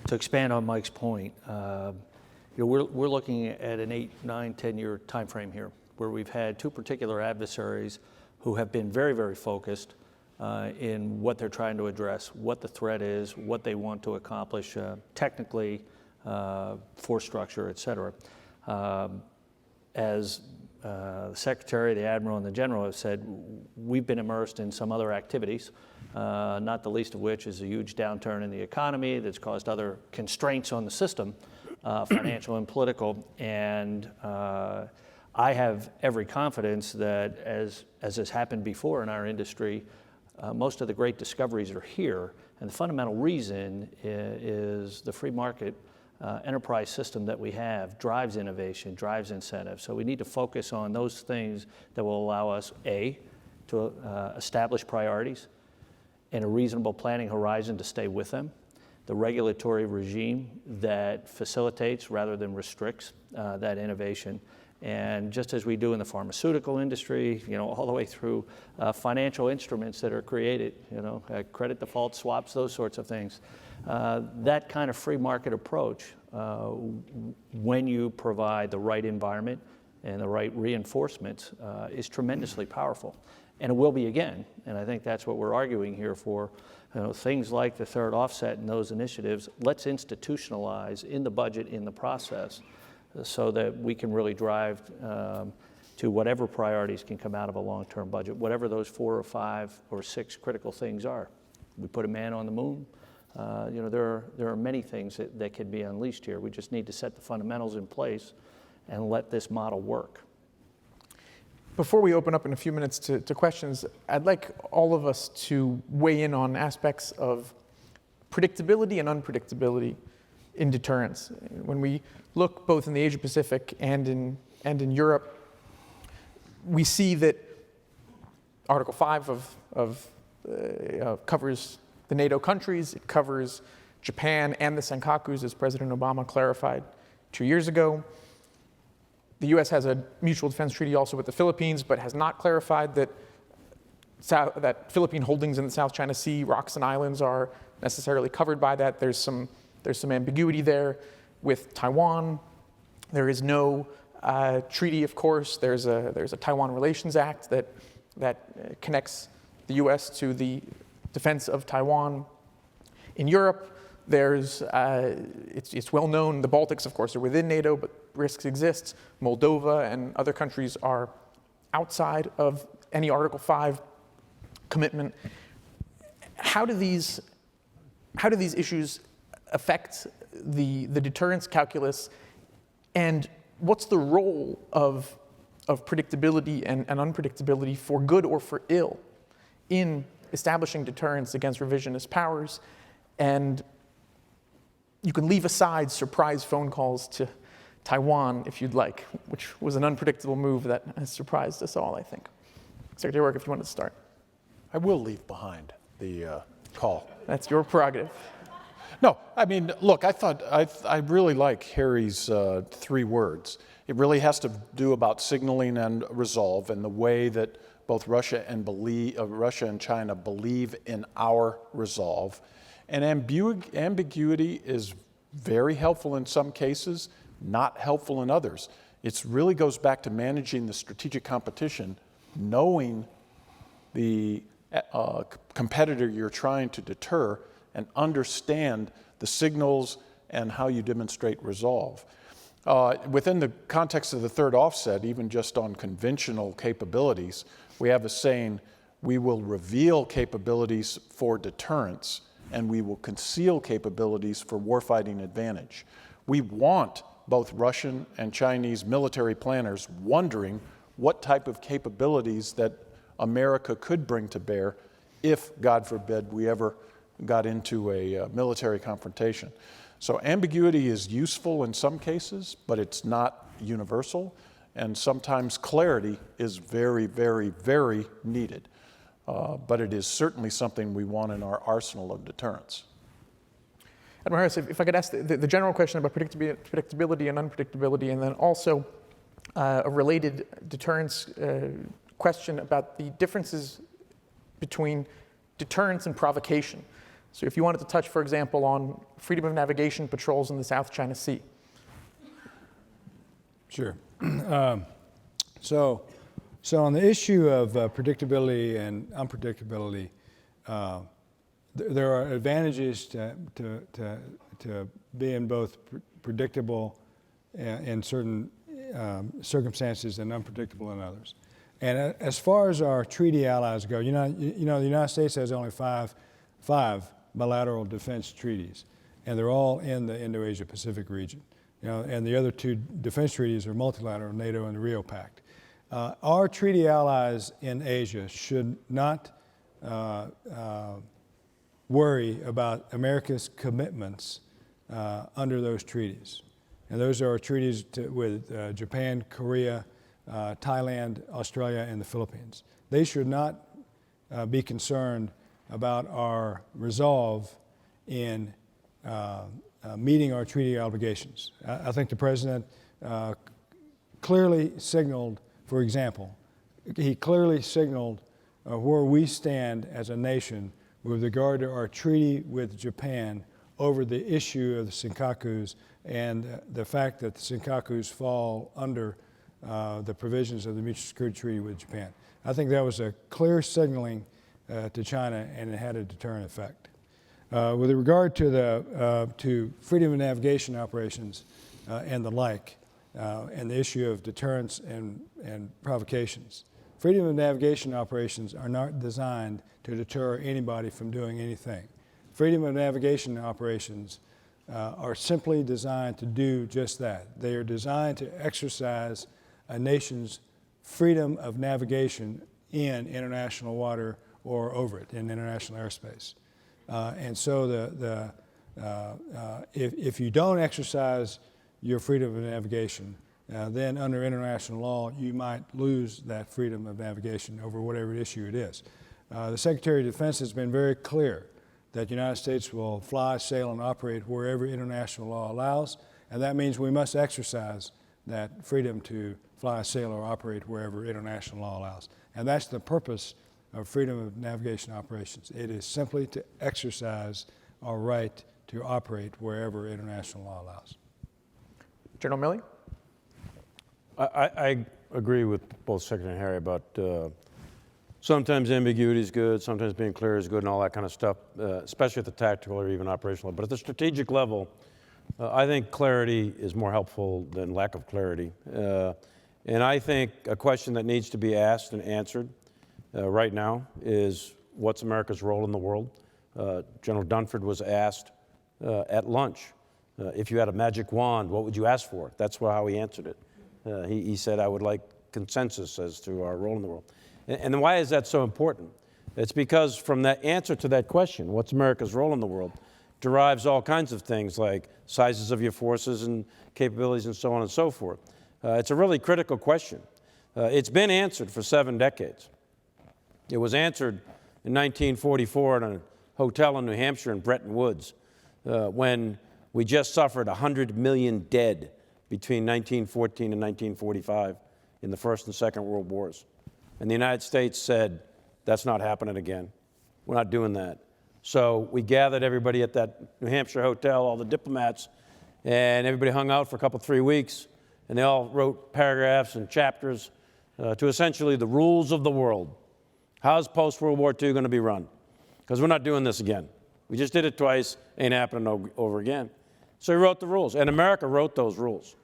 to expand on Mike's point. We're looking at an 8, 9, 10-year time frame here, where we've had 2 particular adversaries who have been very, very focused in what they're trying to address, what the threat is, what they want to accomplish technically, force structure, et cetera. As the Secretary, the Admiral, and the General have said, we've been immersed in some other activities, not the least of which is a huge downturn in the economy that's caused other constraints on the system, financial and political. And I have every confidence that as has happened before in our industry, most of the great discoveries are here. And the fundamental reason is the free market enterprise system that we have drives innovation, drives incentive. So we need to focus on those things that will allow us, A, to establish priorities and a reasonable planning horizon to stay with them, the regulatory regime that facilitates rather than restricts that innovation. And just as we do in the pharmaceutical industry, all the way through financial instruments that are created, credit default swaps, those sorts of things. That kind of free market approach, when you provide the right environment and the right reinforcements, is tremendously powerful. And it will be again, and I think that's what we're arguing here for. Things like the third offset and those initiatives, let's institutionalize in the budget, in the process, so that we can really drive to whatever priorities can come out of a long-term budget, whatever those 4 or 5 or 6 critical things are. We put a man on the moon. There are many things that can be unleashed here. We just need to set the fundamentals in place and let this model work. Before we open up in a few minutes to questions, I'd like all of us to weigh in on aspects of predictability and unpredictability in deterrence. When we look both in the Asia Pacific and in Europe, we see that Article 5 covers the NATO countries. It covers Japan and the Senkakus, as President Obama clarified 2 years ago. The U.S. has a mutual defense treaty also with the Philippines, but has not clarified that Philippine holdings in the South China Sea, rocks and islands, are necessarily covered by that. There's some ambiguity there with Taiwan. There is no treaty, of course. There's a Taiwan Relations Act that connects the U.S. to the defense of Taiwan. In Europe, it's well known, the Baltics, of course, are within NATO, but risks exist. Moldova and other countries are outside of any Article 5 commitment. How do these issues affect the deterrence calculus, and what's the role of predictability and unpredictability, for good or for ill, in establishing deterrence against revisionist powers? And you can leave aside surprise phone calls to Taiwan if you'd like, which was an unpredictable move that has surprised us all, I think. Secretary Work, if you wanted to start. I will leave behind the call. That's your prerogative. No, I mean, look, I really like Harry's 3 words. It really has to do about signaling and resolve, and the way that both Russia and China believe in our resolve. And ambiguity is very helpful in some cases, not helpful in others. It really goes back to managing the strategic competition, knowing the competitor you're trying to deter, and understand the signals and how you demonstrate resolve. Within the context of the third offset, even just on conventional capabilities, we have a saying, we will reveal capabilities for deterrence, and we will conceal capabilities for warfighting advantage. We want both Russian and Chinese military planners wondering what type of capabilities that America could bring to bear if, God forbid, we ever got into a military confrontation. So ambiguity is useful in some cases, but it's not universal, and sometimes clarity is very, very, very needed. But it is certainly something we want in our arsenal of deterrence. Admiral Harris, if I could ask the general question about predictability and unpredictability, and then also a related deterrence question about the differences between deterrence and provocation. So if you wanted to touch, for example, on freedom of navigation patrols in the South China Sea. Sure. So on the issue of predictability and unpredictability, there are advantages to being both predictable in certain circumstances and unpredictable in others. And as far as our treaty allies go, the United States has only five bilateral defense treaties, and they're all in the Indo-Asia-Pacific region. And the other two defense treaties are multilateral, NATO and the Rio Pact. Our treaty allies in Asia should not worry about America's commitments under those treaties. And those are treaties with Japan, Korea, Thailand, Australia, and the Philippines. They should not be concerned about our resolve in meeting our treaty obligations. I think the President clearly signaled, for example, he clearly signaled where we stand as a nation with regard to our treaty with Japan over the issue of the Senkakus and the fact that the Senkakus fall under the provisions of the Mutual Security Treaty with Japan. I think that was a clear signaling to China, and it had a deterrent effect. With regard to freedom of navigation operations and the like, and the issue of deterrence and provocations, freedom of navigation operations are not designed to deter anybody from doing anything. Freedom of navigation operations are simply designed to do just that. They are designed to exercise a nation's freedom of navigation in international water or over it, in international airspace. And so if you don't exercise your freedom of navigation, then under international law, you might lose that freedom of navigation over whatever issue it is. The Secretary of Defense has been very clear that the United States will fly, sail, and operate wherever international law allows, and that means we must exercise that freedom to fly, sail, or operate wherever international law allows. And that's the purpose of freedom of navigation operations. It is simply to exercise our right to operate wherever international law allows. General Milley? I agree with both Secretary and Harry about sometimes ambiguity is good, sometimes being clear is good, and all that kind of stuff, especially at the tactical or even operational level. But at the strategic level, I think clarity is more helpful than lack of clarity. And I think a question that needs to be asked and answered right now is, what's America's role in the world? General Dunford was asked at lunch, if you had a magic wand, what would you ask for? That's how he answered it. He said, I would like consensus as to our role in the world. And why is that so important? It's because from that answer to that question, what's America's role in the world, derives all kinds of things like sizes of your forces and capabilities and so on and so forth. It's a really critical question. It's been answered for 7 decades. It was answered in 1944 in a hotel in New Hampshire in Bretton Woods when we just suffered 100 million dead between 1914 and 1945 in the First and Second World Wars. And the United States said, that's not happening again. We're not doing that. So we gathered everybody at that New Hampshire hotel, all the diplomats, and everybody hung out for a couple, 3 weeks, and they all wrote paragraphs and chapters to essentially the rules of the world. How's post-World War II going to be run? Because we're not doing this again. We just did it twice, ain't happening over again. So he wrote the rules, and America wrote those rules.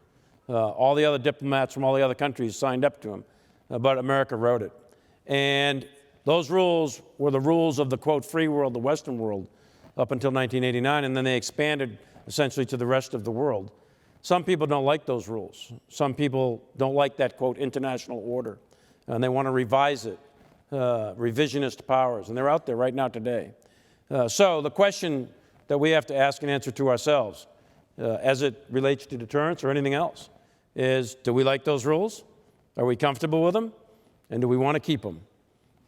All the other diplomats from all the other countries signed up to them, but America wrote it. And those rules were the rules of the, quote, free world, the Western world, up until 1989, and then they expanded essentially to the rest of the world. Some people don't like those rules. Some people don't like that, quote, international order, and they want to revise it, revisionist powers, and they're out there right now today. So the question that we have to ask and answer to ourselves, as it relates to deterrence or anything else, is, do we like those rules? Are we comfortable with them? And do we want to keep them?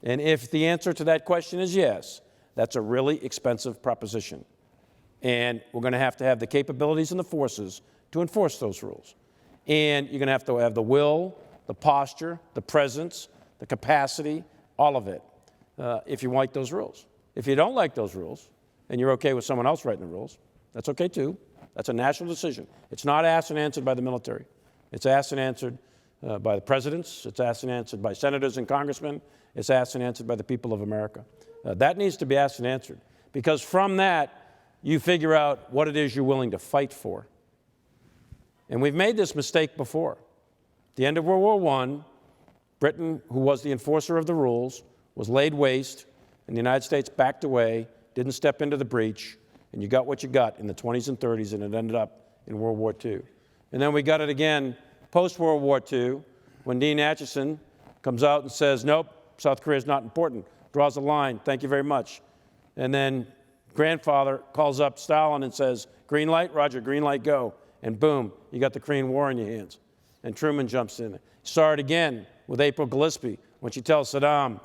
And if the answer to that question is yes, that's a really expensive proposition. And we're going to have the capabilities and the forces to enforce those rules. And you're going to have the will, the posture, the presence, the capacity, all of it, if you like those rules. If you don't like those rules, and you're okay with someone else writing the rules, that's okay too. That's a national decision. It's not asked and answered by the military. It's asked and answered by the presidents. It's asked and answered by senators and congressmen. It's asked and answered by the people of America. That needs to be asked and answered, because from that, you figure out what it is you're willing to fight for. And we've made this mistake before. the end of World War I, Britain, who was the enforcer of the rules, was laid waste, and the United States backed away, didn't step into the breach, and you got what you got in the 20s and 30s, and it ended up in World War II. And then we got it again post-World War II, when Dean Acheson comes out and says, nope, South Korea is not important, draws a line, thank you very much. And then grandfather calls up Stalin and says, green light, Roger, green light, go. And boom, you got the Korean War in your hands. And Truman jumps in. Saw it again with April Gillespie when she tells Saddam,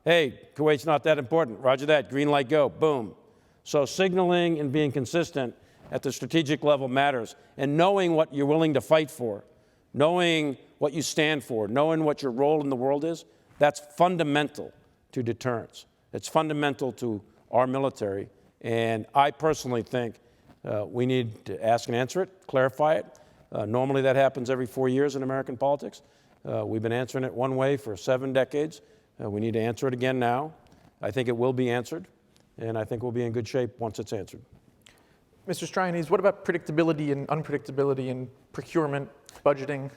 hey, Kuwait's not that important, Roger that, green light, go, boom. So signaling and being consistent at the strategic level matters. And knowing what you're willing to fight for, knowing what you stand for, knowing what your role in the world is, that's fundamental to deterrence. It's fundamental to our military. And I personally think we need to ask and answer it, clarify it. Normally that happens every 4 years in American politics. We've been answering it one way for 7 decades. We need to answer it again now. I think it will be answered, and I think we'll be in good shape once it's answered. Mr. Strianese, what about predictability and unpredictability in procurement, budgeting,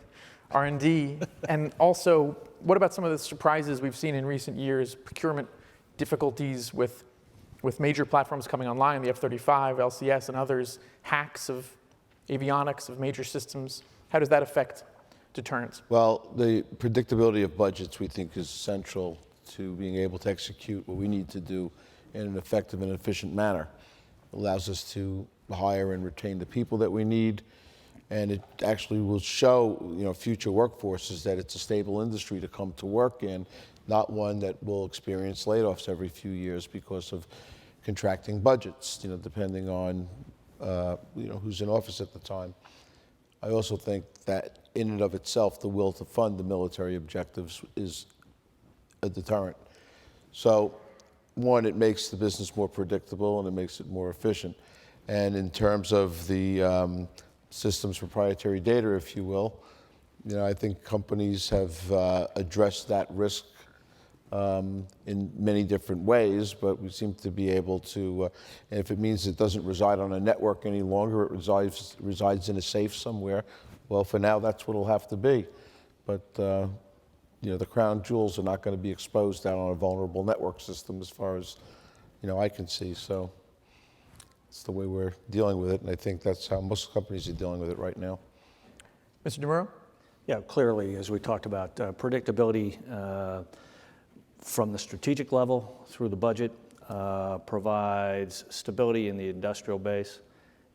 R&D, and also what about some of the surprises we've seen in recent years, procurement difficulties with major platforms coming online, the F-35, LCS, and others, hacks of avionics of major systems? How does that affect deterrence? Well, the predictability of budgets, we think, is central to being able to execute what we need to do in an effective and efficient manner. It allows us to hire and retain the people that we need, and it actually will show, future workforces that it's a stable industry to come to work in, not one that will experience layoffs every few years because of contracting budgets, depending on who's in office at the time. I also think that in and of itself, the will to fund the military objectives is a deterrent. So, one, it makes the business more predictable and it makes it more efficient. And in terms of the system's proprietary data, if you will, I think companies have addressed that risk in many different ways, but we seem to be able to, and if it means it doesn't reside on a network any longer, it resides in a safe somewhere, well, for now, that's what it'll have to be. But, the crown jewels are not going to be exposed out on a vulnerable network system as far as, I can see. So it's the way we're dealing with it, and I think that's how most companies are dealing with it right now. Mr. DeMuro? Yeah, clearly, as we talked about, predictability from the strategic level through the budget provides stability in the industrial base.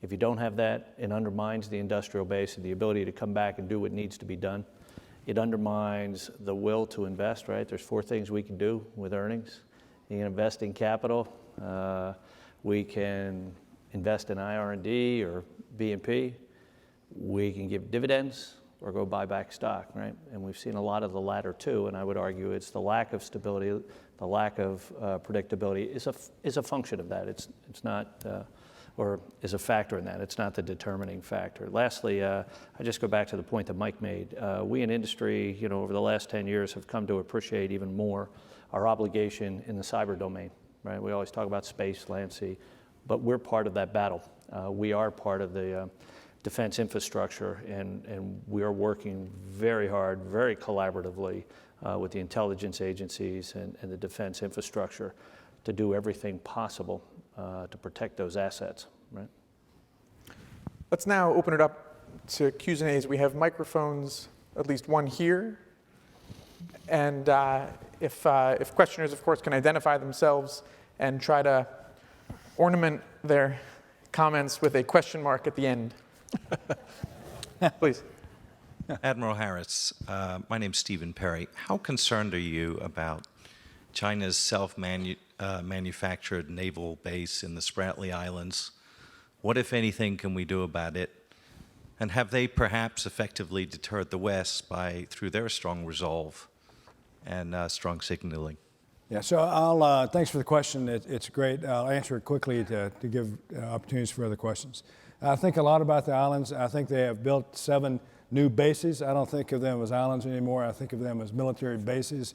If you don't have that, it undermines the industrial base and the ability to come back and do what needs to be done. It undermines the will to invest, right? There's 4 things we can do with earnings. You can invest in capital. We can invest in IR&D or B&P. We can give dividends or go buy back stock, right? And we've seen a lot of the latter too, and I would argue it's the lack of stability, the lack of predictability is a function of that. It's not, or is a factor in that. It's not the determining factor. Lastly, I just go back to the point that Mike made. We in industry, over the last 10 years have come to appreciate even more our obligation in the cyber domain, right? We always talk about space, land, sea, but we're part of that battle. We are part of the defense infrastructure, and we are working very hard, very collaboratively with the intelligence agencies and the defense infrastructure to do everything possible to protect those assets, right? Let's now open it up to Q's and A's. We have microphones, at least one here. And if questioners, of course, can identify themselves and try to ornament their comments with a question mark at the end. Please. Admiral Harris, my name's Stephen Perry. How concerned are you about China's self-manufactured naval base in the Spratly Islands? What, if anything, can we do about it? And have they perhaps effectively deterred the West through their strong resolve and strong signaling? Yeah, so thanks for the question. It's great. I'll answer it quickly to give opportunities for other questions. I think a lot about the islands. I think they have built 7 new bases. I don't think of them as islands anymore. I think of them as military bases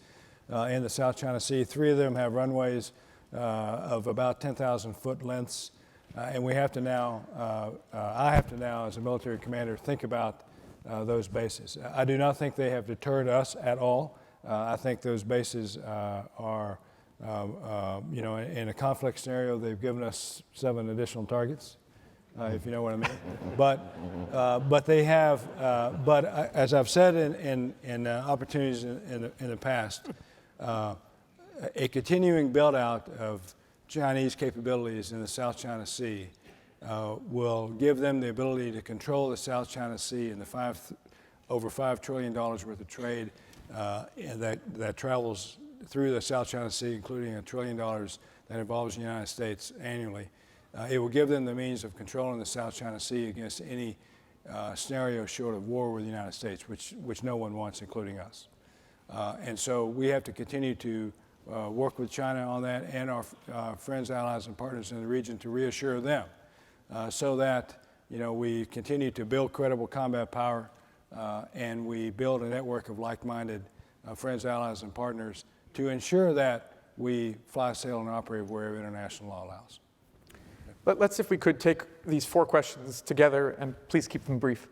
in the South China Sea. 3 of them have runways of about 10,000-foot lengths. And we have to now, I have to now, as a military commander, think about those bases. I do not think they have deterred us at all. I think those bases are, in a conflict scenario, they've given us 7 additional targets, if you know what I mean. But they have, as I've said in opportunities in the past, a continuing build out of Chinese capabilities in the South China Sea will give them the ability to control the South China Sea and the over $5 trillion worth of trade that travels through the South China Sea, including $1 trillion that involves the United States annually. It will give them the means of controlling the South China Sea against any scenario short of war with the United States, which no one wants, including us. And so we have to continue to work with China on that and our friends, allies, and partners in the region to reassure them so that we continue to build credible combat power and we build a network of like-minded friends, allies, and partners to ensure that we fly, sail, and operate wherever international law allows. Let's see if we could take these 4 questions together, and please keep them brief.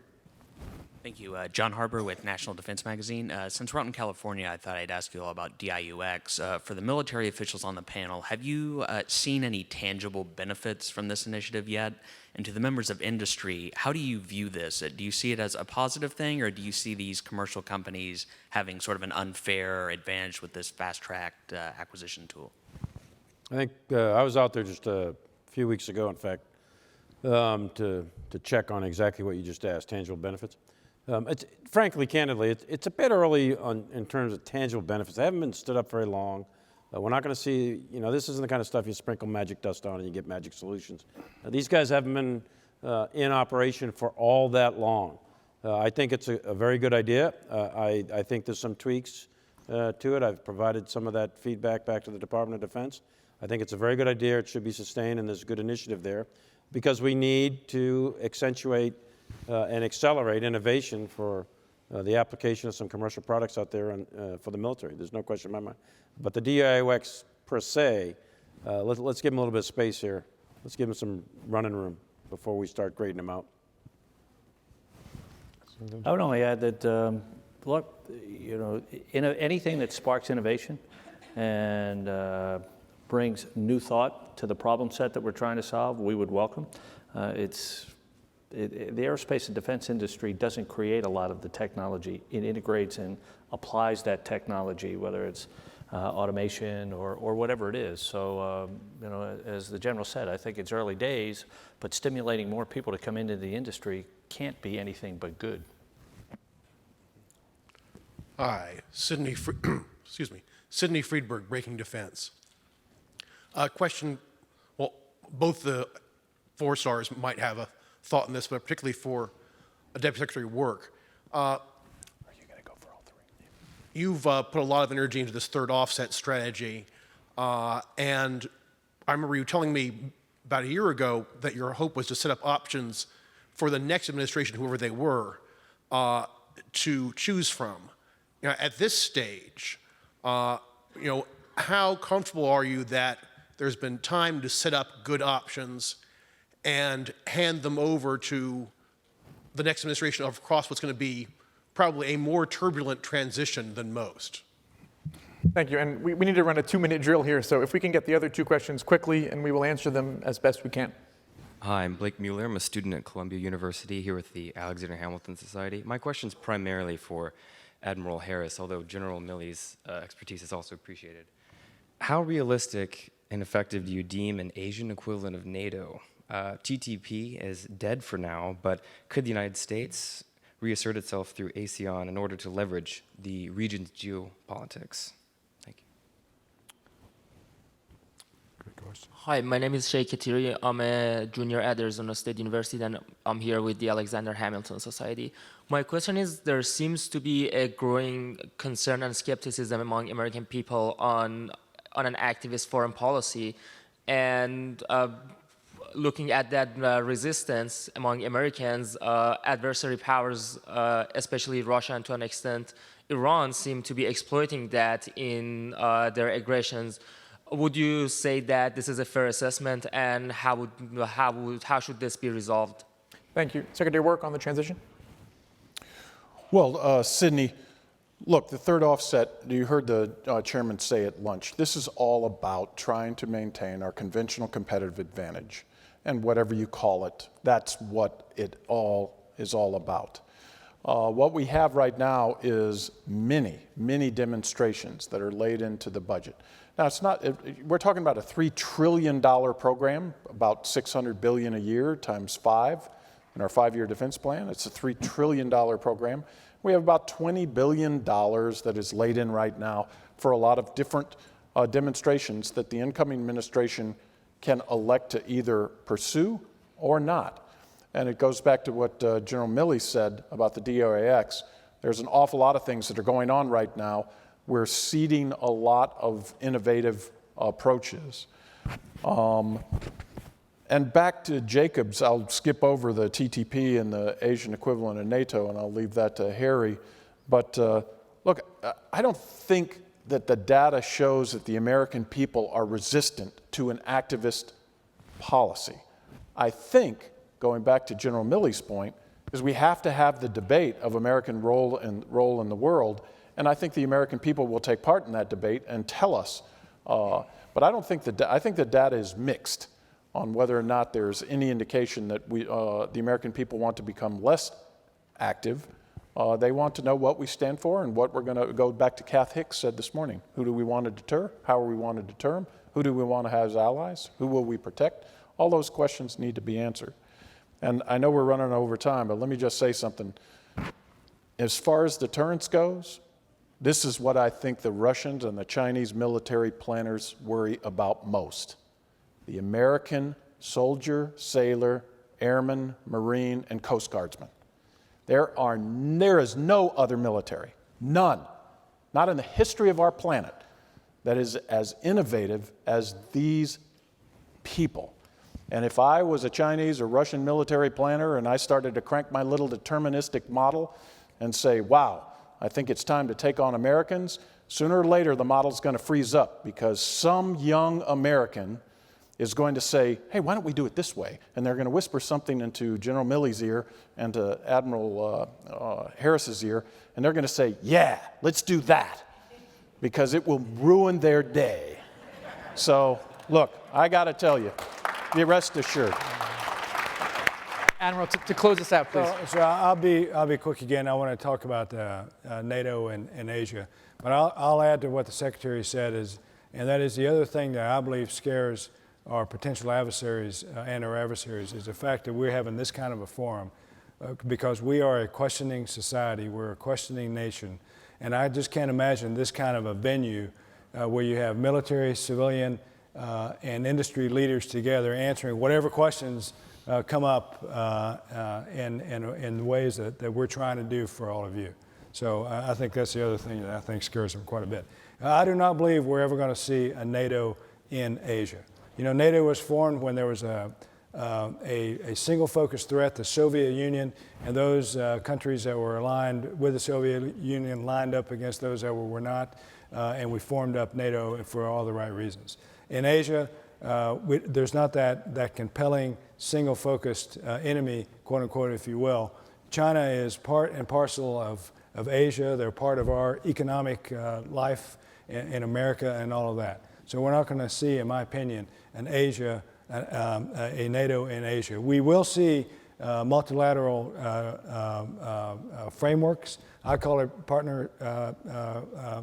Thank you. John Harbour with National Defense Magazine. Since we're out in California, I thought I'd ask you all about DIUX. For the military officials on the panel, have you seen any tangible benefits from this initiative yet? And to the members of industry, how do you view this? Do you see it as a positive thing, or do you see these commercial companies having sort of an unfair advantage with this fast-tracked acquisition tool? I think I was out there just a few weeks ago, in fact, to check on exactly what you just asked, tangible benefits. Frankly, candidly, it's a bit early in terms of tangible benefits. They haven't been stood up very long. We're not going to see, this isn't the kind of stuff you sprinkle magic dust on and you get magic solutions. These guys haven't been in operation for all that long. I think it's a very good idea. I think there's some tweaks to it. I've provided some of that feedback back to the Department of Defense. I think it's a very good idea. It should be sustained, and there's a good initiative there because we need to accentuate and accelerate innovation for the application of some commercial products out there for the military. There's no question in my mind. But the DIUX per se, let's give them a little bit of space here. Let's give them some running room before we start grading them out. I would only add that, look, anything that sparks innovation and brings new thought to the problem set that we're trying to solve, we would welcome. The aerospace and defense industry doesn't create a lot of the technology. It integrates and applies that technology, whether it's automation or whatever it is. So, as the General said, I think it's early days, but stimulating more people to come into the industry can't be anything but good. Hi, Sidney Friedberg, Breaking Defense. Question, well, both the 4 stars might have a thought in this, but particularly for a Deputy Secretary of Work. Are you going to go for all 3? You've put a lot of energy into this third offset strategy, and I remember you telling me about a year ago that your hope was to set up options for the next administration, whoever they were, to choose from. At this stage, how comfortable are you that there's been time to set up good options and hand them over to the next administration across what's going to be probably a more turbulent transition than most? Thank you. And we need to run a 2-minute drill here, so if we can get the other 2 questions quickly, and we will answer them as best we can. Hi, I'm Blake Mueller. I'm a student at Columbia University here with the Alexander Hamilton Society. My question is primarily for Admiral Harris, although General Milley's expertise is also appreciated. How realistic and effective do you deem an Asian equivalent of NATO? TTP is dead for now, but could the United States reassert itself through ASEAN in order to leverage the region's geopolitics? Thank you. Good question. Hi, my name is Sheikh Katiri. I'm a junior at Arizona State University, and I'm here with the Alexander Hamilton Society. My question is, there seems to be a growing concern and skepticism among American people on an activist foreign policy, and looking at that resistance among Americans, adversary powers, especially Russia and to an extent Iran, seem to be exploiting that in their aggressions. Would you say that this is a fair assessment, and how should this be resolved? Thank you. Secretary of Work on the transition. Well, Sydney, look, the third offset, you heard the chairman say at lunch, this is all about trying to maintain our conventional competitive advantage. And whatever you call it, that's what it all is all about. What we have right now is many demonstrations that are laid into the budget. Now, it's not, we're talking about a $3 trillion program, about $600 billion a year times 5 in our 5-year defense plan. It's a $3 trillion program. We have about $20 billion that is laid in right now for a lot of different demonstrations that the incoming administration can elect to either pursue or not. And it goes back to what General Milley said about the DOAX. There's an awful lot of things that are going on right now. We're seeding a lot of innovative approaches. And back to Jacobs, I'll skip over the TTP and the Asian equivalent of NATO, and I'll leave that to Harry. But look, I don't think that the data shows that the American people are resistant to an activist policy. I think, going back to General Milley's point, is we have to have the debate of American role in the world, and I think the American people will take part in that debate and tell us. But I don't think I think the data is mixed on whether or not there's any indication that the American people want to become less active. They want to know what we stand for and what we're going to go back to Kath Hicks said this morning. Who do we want to deter? How are we want to deter them? Who do we want to have as allies? Who will we protect? All those questions need to be answered. And I know we're running over time, but let me just say something. As far as deterrence goes, this is what I think the Russians and the Chinese military planners worry about most. The American soldier, sailor, airman, Marine, and Coast Guardsman. There is no other military, none, not in the history of our planet, that is as innovative as these people. And if I was a Chinese or Russian military planner and I started to crank my little deterministic model and say, wow, I think it's time to take on Americans, sooner or later the model's going to freeze up because some young American is going to say, hey, why don't we do it this way? And they're going to whisper something into General Milley's ear and to Admiral Harris's ear, and they're going to say, yeah, let's do that, because it will ruin their day. So, look, I got to tell you, be rest assured. Admiral, to close us out, please. So I'll be quick again. I want to talk about NATO and Asia, but I'll add to what the Secretary said and that is the other thing that I believe scares our potential adversaries and our adversaries is the fact that we're having this kind of a forum because we are a questioning society, we're a questioning nation, and I just can't imagine this kind of a venue where you have military, civilian, and industry leaders together answering whatever questions come up in ways that we're trying to do for all of you. So I think that's the other thing that I think scares them quite a bit. I do not believe we're ever going to see a NATO in Asia. You know, NATO was formed when there was a single focused threat, the Soviet Union, and those countries that were aligned with the Soviet Union lined up against those that were not, and we formed up NATO for all the right reasons. In Asia, there's not that compelling single focused enemy, quote unquote, if you will. China is part and parcel of Asia. They're part of our economic life in America and all of that. So we're not going to see, in my opinion, a NATO in Asia. We will see multilateral frameworks. I call it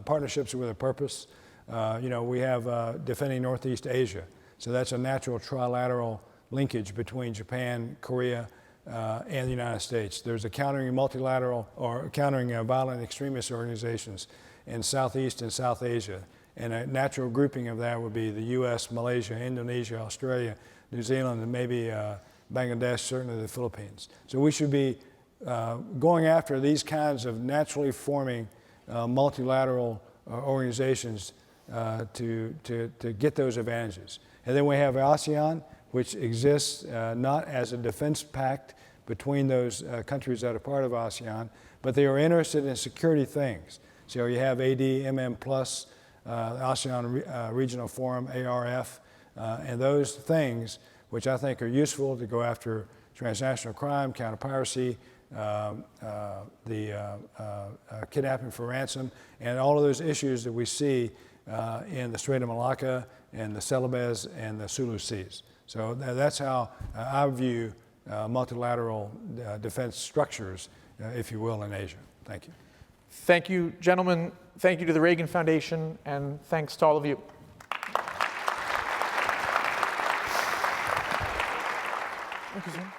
partnerships with a purpose. You know, we have defending Northeast Asia. So that's a natural trilateral linkage between Japan, Korea, and the United States. There's a countering multilateral or countering violent extremist organizations in Southeast and South Asia. And a natural grouping of that would be the U.S., Malaysia, Indonesia, Australia, New Zealand, and maybe Bangladesh, certainly the Philippines. So we should be going after these kinds of naturally forming multilateral organizations to get those advantages. And then we have ASEAN, which exists not as a defense pact between those countries that are part of ASEAN, but they are interested in security things. So you have ADMM+, ASEAN Regional Forum, ARF, and those things which I think are useful to go after transnational crime, counter-piracy, kidnapping for ransom, and all of those issues that we see in the Strait of Malacca and the Celebes and the Sulu Seas. So that's how I view multilateral defense structures, if you will, in Asia. Thank you. Thank you, gentlemen. Thank you to the Reagan Foundation, and thanks to all of you. Thank you, sir.